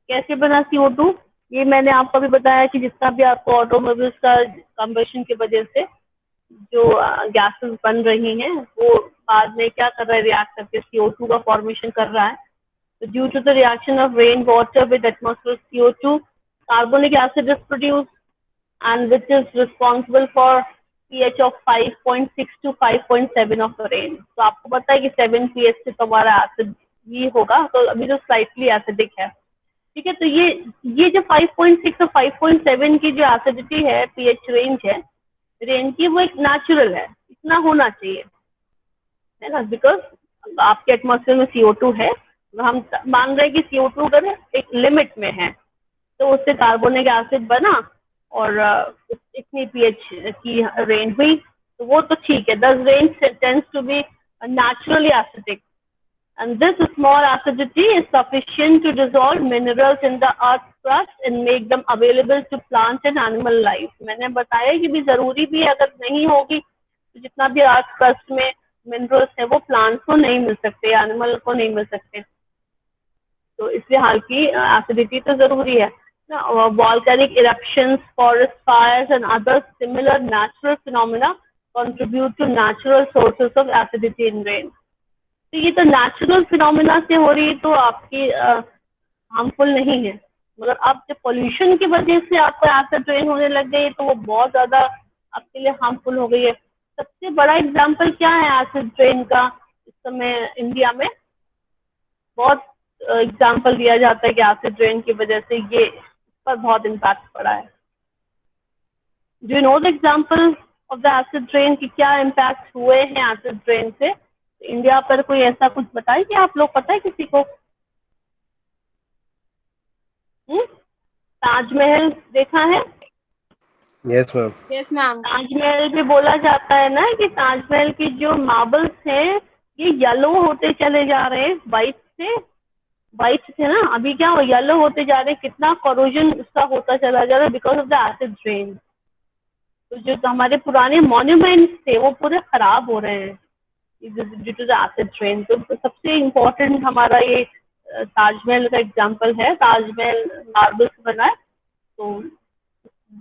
कैसे बना CO2? ये मैंने आपको भी बताया कि जितना भी आपको ऑटोमोबाइल्स का कंबशन की वजह से जो गैसेस बन रही हैं वो बाद में क्या कर रहा है, रिएक्ट करके CO2 का फॉर्मेशन कर रहा है। तो due to the reaction of rain water with atmospheric CO2 carbonic acid is produce and which is responsible for pH of 5.6 to 5.7 of rain. तो आपको पता है कि 7 pH से तो हमारा एसिड ही होगा, तो अभी जो स्लाइटली एसिडिक है, ठीक है। तो ये जो 5.6 और 5.7 की जो एसिडिटी है, pH रेंज है रेन की, वो एक नेचुरल है, इतना होना चाहिए, है ना। बिकॉज आपके एटमॉस्फेयर में CO2 है, तो हम मान रहे हैं कि CO2 अगर एक लिमिट में है तो उससे कार्बोनिक एसिड बना और इतनी pH की रेन हुई, तो वो तो ठीक है। Thus rain tends to be naturally acidic, and this small acidity is sufficient to dissolve minerals in the earth's crust and make them available to plant and animal life। मैंने बताया कि भी जरूरी भी है, अगर नहीं होगी तो जितना भी अर्थ क्रस्ट में मिनरल्स है वो प्लांट्स को नहीं मिल सकते, एनिमल को नहीं मिल सकते, तो इसलिए हाल की एसिडिटी तो जरूरी है। Volcanic eruptions, forest fires and other similar natural phenomena contribute to natural sources of acidity in rain। तो ये तो नेचुरल फिनोमिना से हो रही, तो आपकी हार्मफुल नहीं है, मगर अब जब पोल्यूशन की वजह से आपको एसिड रेन होने लग गई तो वो बहुत ज्यादा आपके लिए हार्मफुल हो गई है। सबसे बड़ा एग्जांपल क्या है एसिड रेन का इस समय इंडिया में? बहुत एग्जांपल दिया जाता है कि एसिड रेन की वजह से ये पर बहुत इम्पैक्ट पड़ा है। Do you know the example of the acid rain कि क्या इम्पैक्ट हुए हैं एसिड रेन से इंडिया पर? कोई ऐसा कुछ बताए कि आप लोग, पता है किसी को? ताजमहल देखा है? Yes ma'am. Yes ma'am. Taj Mahal भी बोला जाता है ना कि ताजमहल की जो मार्बल्स हैं ये येलो होते चले जा रहे हैं, वाइट से ना, अभी क्या हो येलो होते जा रहे हैं, कितना कोरोजन उसका होता चला जा रहा है because of the acid rain. तो जो हमारे पुराने मॉन्यूमेंट्स थे वो पूरे खराब हो रहे हैं due to the acid rain. तो सबसे इम्पोर्टेंट हमारा ये ताजमहल का एग्जांपल है। ताजमहल मार्बल से बना है, तो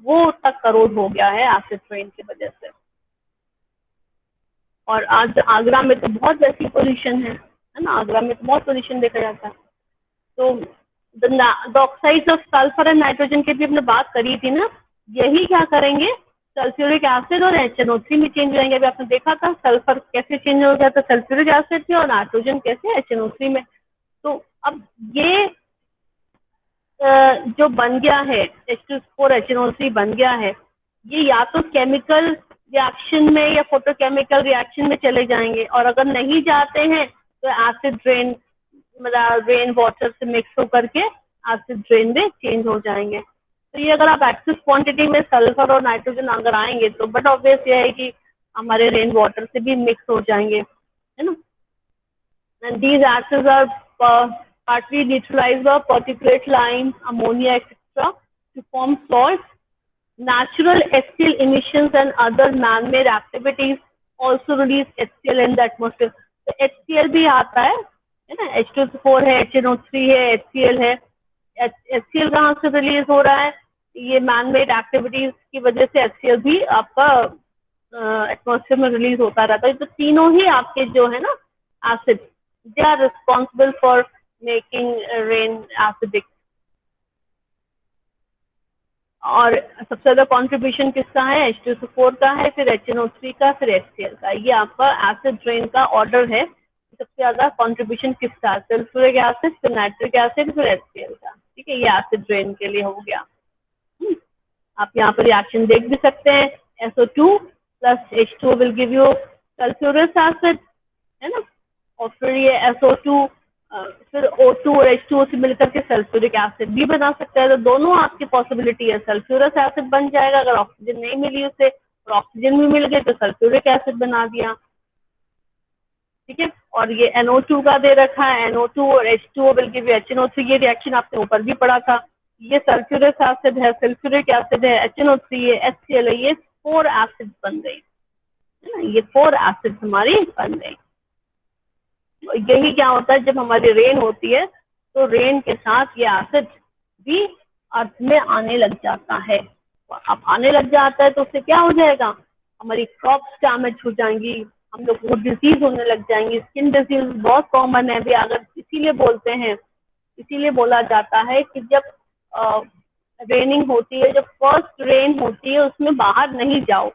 वो तक करोड़ हो गया है एसिड रेन की वजह से। और आज आगरा में तो बहुत वैसी पोल्यूशन है ना, आगरा में तो बहुत पोल्यूशन देखा जाता है। तो the oxides of sulphur and nitrogen की भी हमने बात करी थी ना, यही क्या करेंगे, सल्फ्यूरिक एसिड और HNO3 में चेंज हो जाएंगे। अभी आपने देखा था सल्फर कैसे चेंज हो गया था सल्फ्यूरिक एसिड में और नाइट्रोजन कैसे HNO3 में। तो अब ये जो बन गया है H2SO4 HNO3 बन गया है, ये या तो केमिकल रिएक्शन में या फोटोकेमिकल रिएक्शन में चले जाएंगे, और अगर नहीं जाते हैं तो एसिड रेन मतलब रेन वाटर से मिक्स होकर के एसिड रेन में चेंज हो जाएंगे। तो ये अगर आप एक्सेस क्वांटिटी में सल्फर और नाइट्रोजन अगर आएंगे तो बट ऑब्वियस ये है कि हमारे रेन वाटर से भी मिक्स हो जाएंगे, है ना। And these acids are partly neutralized by particulate lime, ammonia, etc. to form salts. Natural HCl emissions and other man-made activities also release HCl in the atmosphere. तो HCl भी आता है ना, H2SO4 है, HNO3 है, HCl है। HCl कहाँ से रिलीज हो रहा है? ये मैन-मेड एक्टिविटीज की वजह से HCl भी आपका एटमॉस्फेयर में रिलीज होता रहता है। तो तीनों ही आपके जो है ना acid, they are responsible for making rain acidic. और सबसे ज्यादा कंट्रीब्यूशन किसका है? H2SO4 का है, फिर HNO3 का, फिर HCl का। ये आपका एसिड रेन का ऑर्डर है। सबसे ज्यादा कंट्रीब्यूशन किसका? सल्फ्यूरिक एसिड, फिर नाइट्रिक एसिड, फिर HCl का। ठीक है, ये एसिड रेन के लिए हो गया। आप यहाँ पर रिएक्शन देख भी सकते हैं, SO2 plus H2 will give you sulphuric acid, है ना। और फिर ये SO2 फिर O2 और H2O से मिलकर के सल्फ्यूरिक एसिड भी बना सकता है। तो दोनों आपकी पॉसिबिलिटी है, सल्फ्यूरस एसिड बन जाएगा अगर ऑक्सीजन नहीं मिली उसे, और ऑक्सीजन भी मिल गई तो सल्फ्यूरिक एसिड बना दिया। ठीक है, और ये NO2 का दे रखा है, NO2 और H2O will give you HNO3। ये रिएक्शन आपने ऊपर भी पढ़ा था। ये सल्फ्यूरिक एसिड है, सल्फ्यूरिक एसिड है, HNO3 है, HCl है, ये 4 एसिड बन गई, है ना। ये 4 एसिड हमारी बन गई। यही क्या होता है, जब हमारी रेन होती है तो रेन के साथ ये एसिड भी अर्थ में आने लग जाता है। अब आने लग जाता है तो उससे क्या हो जाएगा, हमारी क्रॉप्स डैमेज हो जाएंगी, हम लोग को डिजीज होने लग जाएंगी। स्किन डिजीज बहुत कॉमन है अभी, अगर इसीलिए बोलते हैं, इसीलिए बोला जाता है कि जब रेनिंग होती है, जब फर्स्ट रेन होती है उसमें बाहर नहीं जाओ,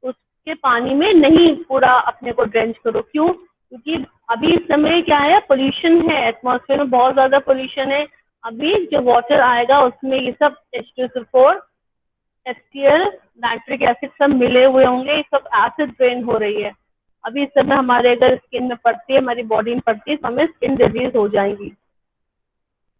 उस के पानी में नहीं पूरा अपने को ड्रेंच करो। क्यों? क्योंकि अभी इस समय क्या है, पोल्यूशन है, एटमॉस्फेयर में बहुत ज्यादा पोल्यूशन है। अभी जो वाटर आएगा उसमें ये सब H2SO4, HCl, नाइट्रिक एसिड सब मिले हुए होंगे, ये सब एसिड ड्रेन हो रही है। अभी इस समय हमारे अगर स्किन में पड़ती है, हमारी बॉडी में पड़ती है, तो हमें स्किन डिजीज हो जाएंगी,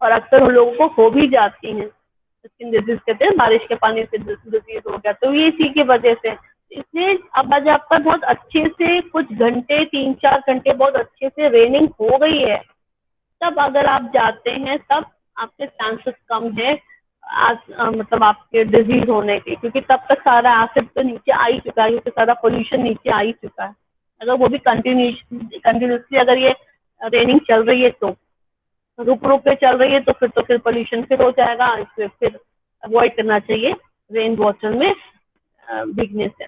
और अक्सर उन लोगों को हो भी जाती हैं। स्किन डिजीज कहते हैं, बारिश के पानी से डिजीज हो गया, तो ये इसी की वजह से। इसलिए अब आज आपका बहुत अच्छे से कुछ घंटे, 3-4 घंटे बहुत अच्छे से रेनिंग हो गई है, तब अगर आप जाते हैं तब आपके चांसेस कम है आज मतलब आपके डिजीज होने के, क्योंकि तब तक सारा एसिड तो नीचे आ ही चुका है, क्योंकि सारा पोल्यूशन नीचे आ ही चुका है। अगर वो भी कंटिन्यूसली अगर ये रेनिंग चल रही है, तो रुक रुक के चल रही है, तो फिर पोल्यूशन फिर हो जाएगा, इसलिए फिर अवॉइड करना चाहिए रेन वाटर में भीगने से।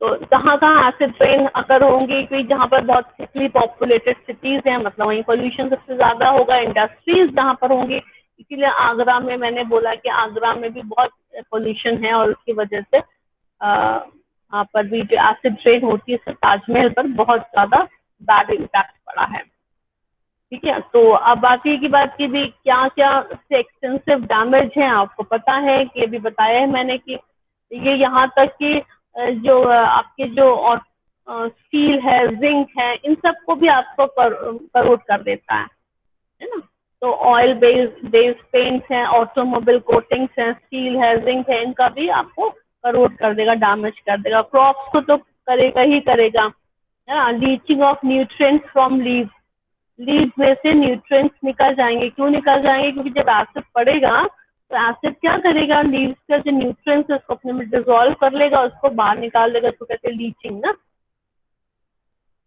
तो कहाँ कहाँ एसिड रेन अगर होंगी, कि जहाँ पर बहुत थिकली पॉपुलेटेड सिटीज हैं, मतलब वहीं पोल्यूशन सबसे ज्यादा होगा। इंडस्ट्रीज जहाँ पर होंगी, इसीलिए आगरा में मैंने बोला कि आगरा में भी बहुत पोल्यूशन है, और उसकी वजह से वहाँ पर भी जो एसिड रेन होती है, इससे ताजमहल पर बहुत ज्यादा बैड इम्पैक्ट पड़ा है। ठीक है, तो अब बाकी की बात की भी क्या क्या एक्सटेंसिव डैमेज है, आपको पता है कि अभी बताया है मैंने कि ये यहाँ तक कि जो आपके जो स्टील है, जिंक है, इन सबको भी आपको करोड कर देता है ना। तो ऑयल बेस्ड पेंट्स हैं, ऑटोमोबाइल कोटिंग्स हैं, स्टील है, जिंक है, इनका भी आपको करोड कर देगा, डैमेज कर देगा। क्रॉप्स को तो करेगा ही करेगा, है ना। Leaching of nutrients from leaves में से न्यूट्रिएंट्स निकल जाएंगे। क्यों निकल जाएंगे? क्योंकि जब एसिड पड़ेगा तो एसिड क्या करेगा, लीव्स का जो न्यूट्रिएंट्स है उसको अपने में डिसॉल्व कर लेगा, उसको बाहर निकाल देगा, उसको कहते हैं लीचिंग ना।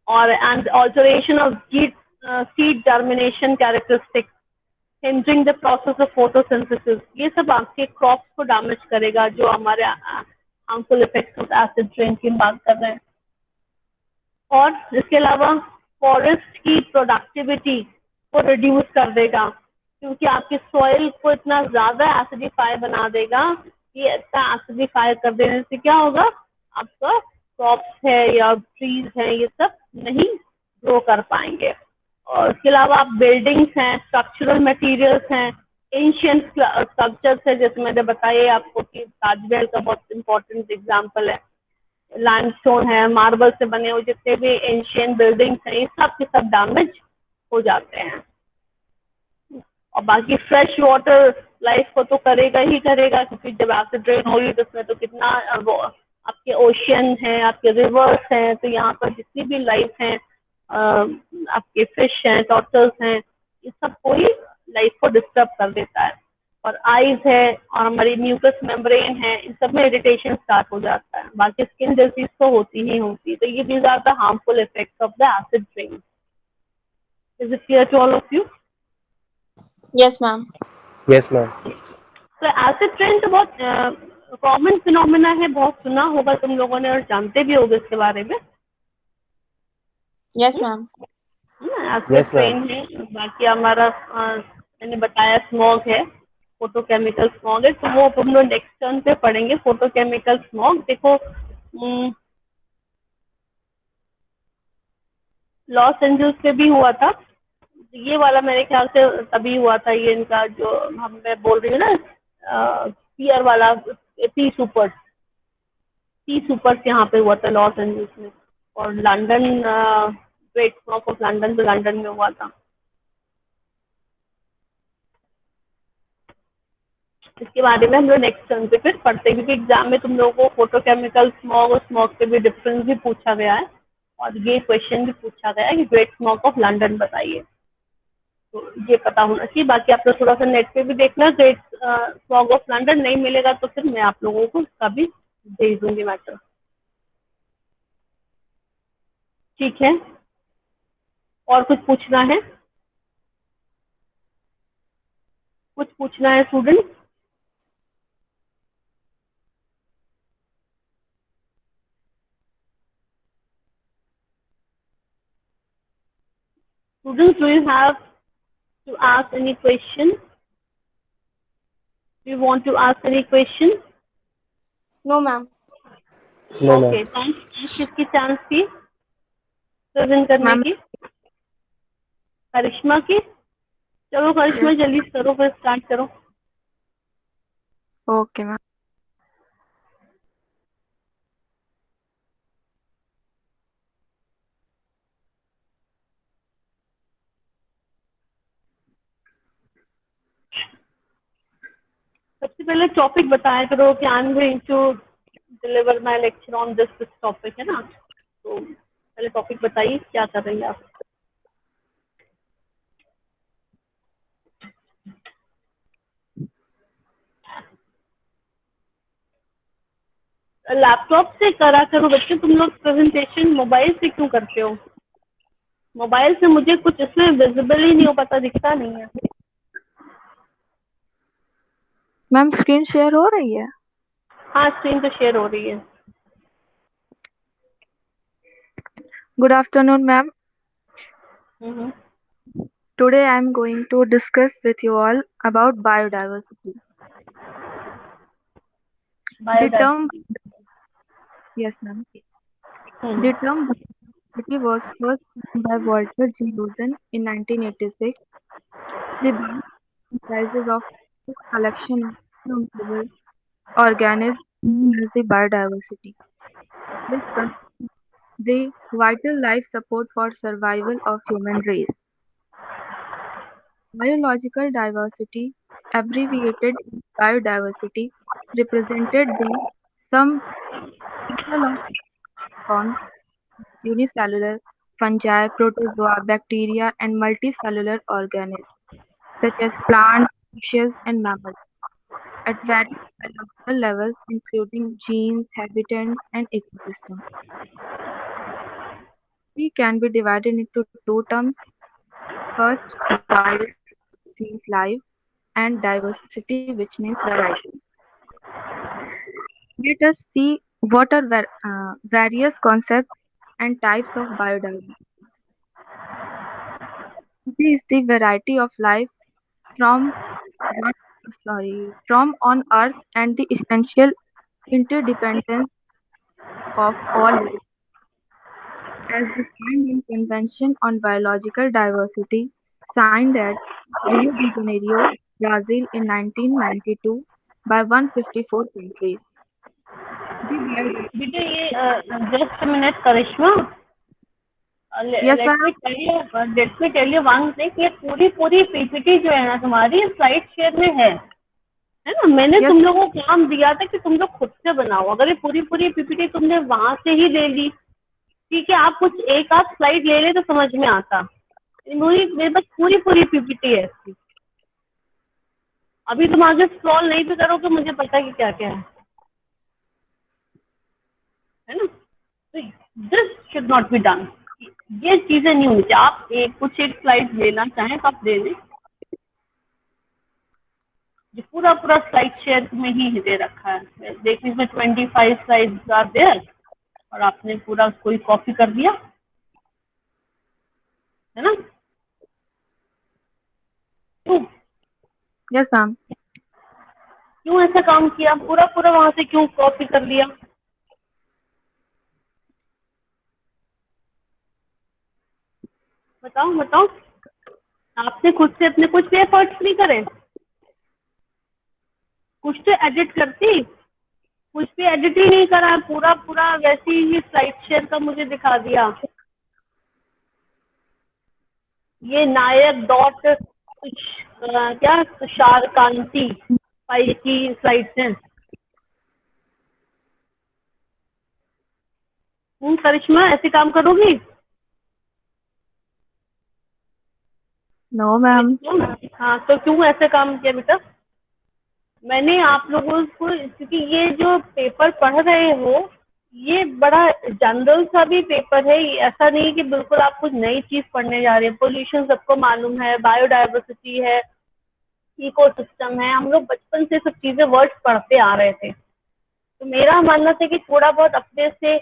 और and alteration of seed germination characteristics hindering the process of photosynthesis, ये सब आपके क्रॉप्स को डैमेज करेगा, जो हमारे harmful effects of acid rain की बात कर रहे हैं। और इसके अलावा फॉरेस्ट की प्रोडक्टिविटी को रिड्यूस कर देगा, क्योंकि आपके सॉइल को इतना ज्यादा एसिडिफाई बना देगा कि इतना एसिडिफाई कर देने से क्या होगा, आपका क्रॉप्स है या ट्रीज है, ये सब नहीं ग्रो कर पाएंगे। और इसके अलावा आप बिल्डिंग्स हैं, स्ट्रक्चरल मटेरियल्स हैं, एंशिएंट स्ट्रक्चर्स है, जैसे मैंने बताया आपको कि ताजमहल का बहुत इंपॉर्टेंट एग्जाम्पल है। लाइमस्टोन है, मार्बल से बने हुए जितने भी एंशिएंट बिल्डिंग्स हैं, ये सब के सब डैमेज हो जाते हैं। और बाकी फ्रेश वाटर लाइफ को तो करेगा ही करेगा, क्योंकि जब एसिड रेन होगी तो उसमें तो कितना आपके ओशियन हैं, आपके रिवर्स हैं, तो यहाँ पर जितनी भी लाइफ हैं, आपके फिश हैं, टॉर्टल्स हैं, ये सब कोई लाइफ को डिस्टर्ब कर देता है। और आईज है और हमारी म्यूकस मेम्ब्रेन है, इन सब में इरिटेशन स्टार्ट हो जाता है। बाकी स्किन डिजीज तो होती ही होती है। तो ये these are the harmful effects of the acid rain. Is it clear to all of you? Yes, ma'am. Yes ma'am. तो एसिड रेन तो बहुत कॉमन फिनोमेना है, बहुत सुना होगा तुम लोगों ने और जानते भी होगे इसके बारे में। Yes, ma'am. Acid Yes, ma'am. Rain है। बाकी हमारा मैंने बताया स्मॉग है, फोटोकेमिकल स्मॉग है, तो वो हम लोग नेक्स्ट टर्न पे पढ़ेंगे। फोटोकेमिकल स्मॉग देखो, लॉस एंजल्स पे भी हुआ था ये वाला, मेरे ख्याल से तभी हुआ था ये इनका, जो मैं बोल रही हूँ ना पियर वाला, टी सुपर्स यहाँ पे हुआ था लॉस एंजल्स में। और London, great smog of London तो लंदन में हुआ था। इसके बारे में हम लोग नेक्स्ट टर्न पे फिर पढ़ते हैं, क्योंकि एग्जाम में तुम लोगों को फोटोकेमिकल स्मॉग और स्मॉग के भी डिफरेंस भी पूछा गया है, और ये क्वेश्चन भी पूछा गया है कि ग्रेट स्मॉग ऑफ लंदन बताइए, तो ये पता होना चाहिए। बाकी आप लोग थोड़ा सा नेट पे भी देखना, ग्रेट स्मॉग ऑफ लंदन नहीं मिलेगा तो फिर मैं आप लोगों को उसका भी भेज दूंगी मैटर। ठीक है, और कुछ पूछना है? कुछ पूछना है student? Students, do you have to ask any question? Do you want to ask any question? No, ma'am. नहीं ओके, मैम। कौन किसकी चांस थी प्रेजेंट करने मैम। की? करिश्मा की। चलो करिश्मा यस। जल्दी करो, फिर स्टार्ट करो। Okay ma'am. सबसे पहले टॉपिक बताया करो कि I am going to deliver my lecture on this topic, है ना? तो पहले टॉपिक बताइए, क्या कर रही हैं आप? लैपटॉप से करा करो बच्चे, तुम लोग प्रेजेंटेशन मोबाइल से क्यों करते हो? मोबाइल से मुझे कुछ इसमें विजिबल ही नहीं हो पाता, दिखता नहीं है। मैम स्क्रीन शेयर हो रही है? हाँ, स्क्रीन तो शेयर हो रही है। Good afternoon ma'am. Hmm. Today I am going to discuss with you all about biodiversity. The term, biodiversity. yes ma'am, hmm. the term biodiversity was first coined by Walter G. Rosen in 1986. The biodiversity comprises of a collection of non-living organisms known as the biodiversity, which constitute the vital life support for survival of human race. Biological diversity, abbreviated biodiversity, represented the sum total of forms, unicellular, fungi, protozoa, bacteria, and multicellular organisms, such as plants, fishes, and mammals, at various biological levels, including genes, habitats, and ecosystems. We can be divided into two terms. First, wild, which means life, and diversity, which means variety. Let us see what are various concepts and types of biodiversity. This is the variety of life from not from on Earth and the essential interdependence of all living, as defined in Convention on Biological Diversity, signed at Rio de Janeiro, Brazil in 1992 by 154 countries. The biodiversity. बेटा ये just minute Karishma, Yes, let ma'am. Me tell you, one thing, ये पूरी पूरी PPT जो है ना तुम्हारी, slide share में है ना? मैंने Yes, तुम लोगों को काम दिया था कि तुम लोग खुद से बनाओ। अगर ये पूरी पूरी पीपीटी तुमने वहां से ही ले ली, ठीक है, आप कुछ एक आध स्लाइड ले ले तो समझ में आता। मेरे पास पूरी पूरी पीपीटी है इसकी। अभी तुम आगे स्क्रॉल नहीं भी करोगे, मुझे पता है कि क्या क्या है ना? तो this should not be done. ये चीजें नहीं होनी चाहिए। आप कुछ एक स्लाइड लेना चाहें तो आप ले लें। ये पूरा पूरा स्लाइड शेयर में ही दे रखा है। देखिए इसमें 25 स्लाइड्स आर देयर, और आपने पूरा कोई कॉपी कर दिया, है ना? क्यों yes, ma'am. क्यों ऐसा काम किया? पूरा पूरा वहां से क्यों कॉपी कर लिया? बताओ बताओ। आपने खुद से अपने कुछ भी एफर्ट्स नहीं करे? कुछ तो एडिट करती, कुछ भी एडिट ही नहीं करा, पूरा पूरा वैसे ही स्लाइड शेयर का मुझे दिखा दिया। ये नायक डॉट क्या तुषार कांति फाइल की स्लाइड्स हैं। करिश्मा ऐसे काम करोगी? No, ma'am. हाँ, तो क्यों ऐसे काम किया बेटा? मैंने आप लोगों को, क्योंकि ये जो पेपर पढ़ रहे हो, ये बड़ा जनरल सा भी पेपर है। ऐसा नहीं कि बिल्कुल आप कुछ नई चीज पढ़ने जा रहे हैं। पोल्यूशन सबको मालूम है, बायोडाइवर्सिटी है, इकोसिस्टम है, हम लोग बचपन से सब चीजें वर्ड्स पढ़ते आ रहे थे। तो मेरा मानना था कि थोड़ा बहुत अपने से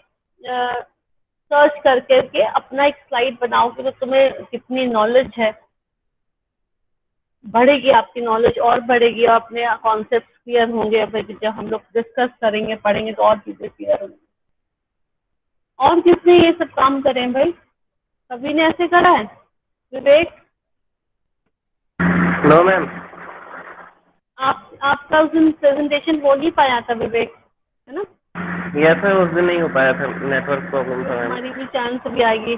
सर्च करके अपना एक स्लाइड बनाओगे तो तुम्हें कितनी नॉलेज है, बढ़ेगी आपकी नॉलेज और बढ़ेगी, और अपने कॉन्सेप्ट क्लियर होंगे। फिर जब हम लोग डिस्कस करेंगे, पढ़ेंगे, तो और चीजें क्लियर होंगी। और किसने ये सब काम करे हैं भाई? सभी ने ऐसे करा है? विवेक, नो मैम। आपका उस दिन प्रेजेंटेशन हो नहीं पाया था विवेक, है ना? यस सर, उस दिन नहीं हो पाया था, नेटवर्क प्रॉब्लम था मैम। हमारी भी चांस भी आएगी।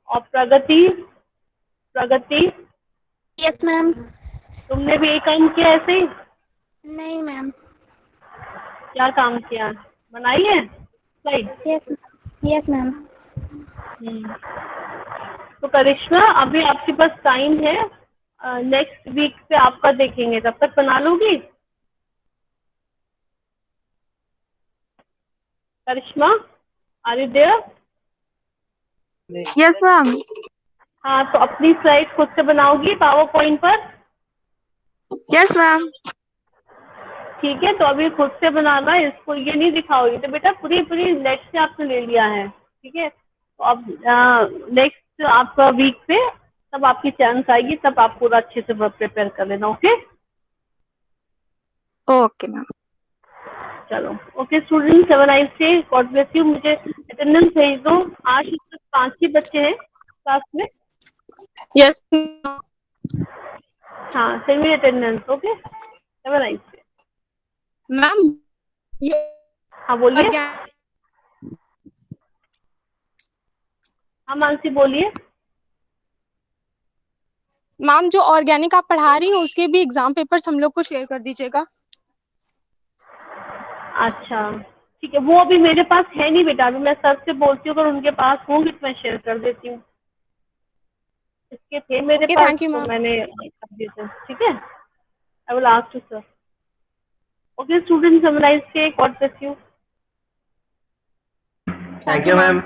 और प्रगति, प्रगति यस मैम। तुमने भी एक काम किया ऐसे ही? नहीं मैम। क्या काम किया? बनाई है स्लाइड? Yes, yes ma'am. तो करिश्मा अभी आपके पास टाइम है, नेक्स्ट वीक से आपका देखेंगे, तब तक बना लोगी? Karishma, are you there? Yes, ma'am. हाँ, तो अपनी स्लाइड खुद से बनाओगी पावर पॉइंट पर? Yes, ma'am. ठीक है, तो अभी खुद से बनाना, इसको ये नहीं दिखाओगी तो बेटा पूरी पूरी नेट से आपने ले लिया है, ठीक है? तो अब नेक्स्ट आपका वीक पे तब आपकी चांस आएगी, तब आप पूरा अच्छे से प्रिपेयर कर लेना। Okay, Okay, ma'am. चलो ओके स्टूडेंट, 7 से गॉड ब्लेस यू। मुझे अटेंडेंस भेज दो। आज सिर्फ 5 ही बच्चे हैं क्लास में। यस हाँ, सेंड मी अटेंडेंस। ओके, 7 से। मैम। हाँ बोलिए। हाँ मानसी बोलिए। मैम, जो ऑर्गेनिक आप पढ़ा रही हैं उसके भी एग्जाम पेपर्स हम लोग को शेयर कर दीजिएगा। अच्छा ठीक है, वो अभी मेरे पास है नहीं बेटा, अभी मैं सर से बोलती हूँ, अगर उनके पास होंगे तो मैं शेयर कर देती हूँ। इसके थे मेरे ओके, पास थैंक यू तो मैम। मैंने कर दिए थे। ठीक है, I will ask to sir. Okay student, summarise के God bless you. Thank you ma'am.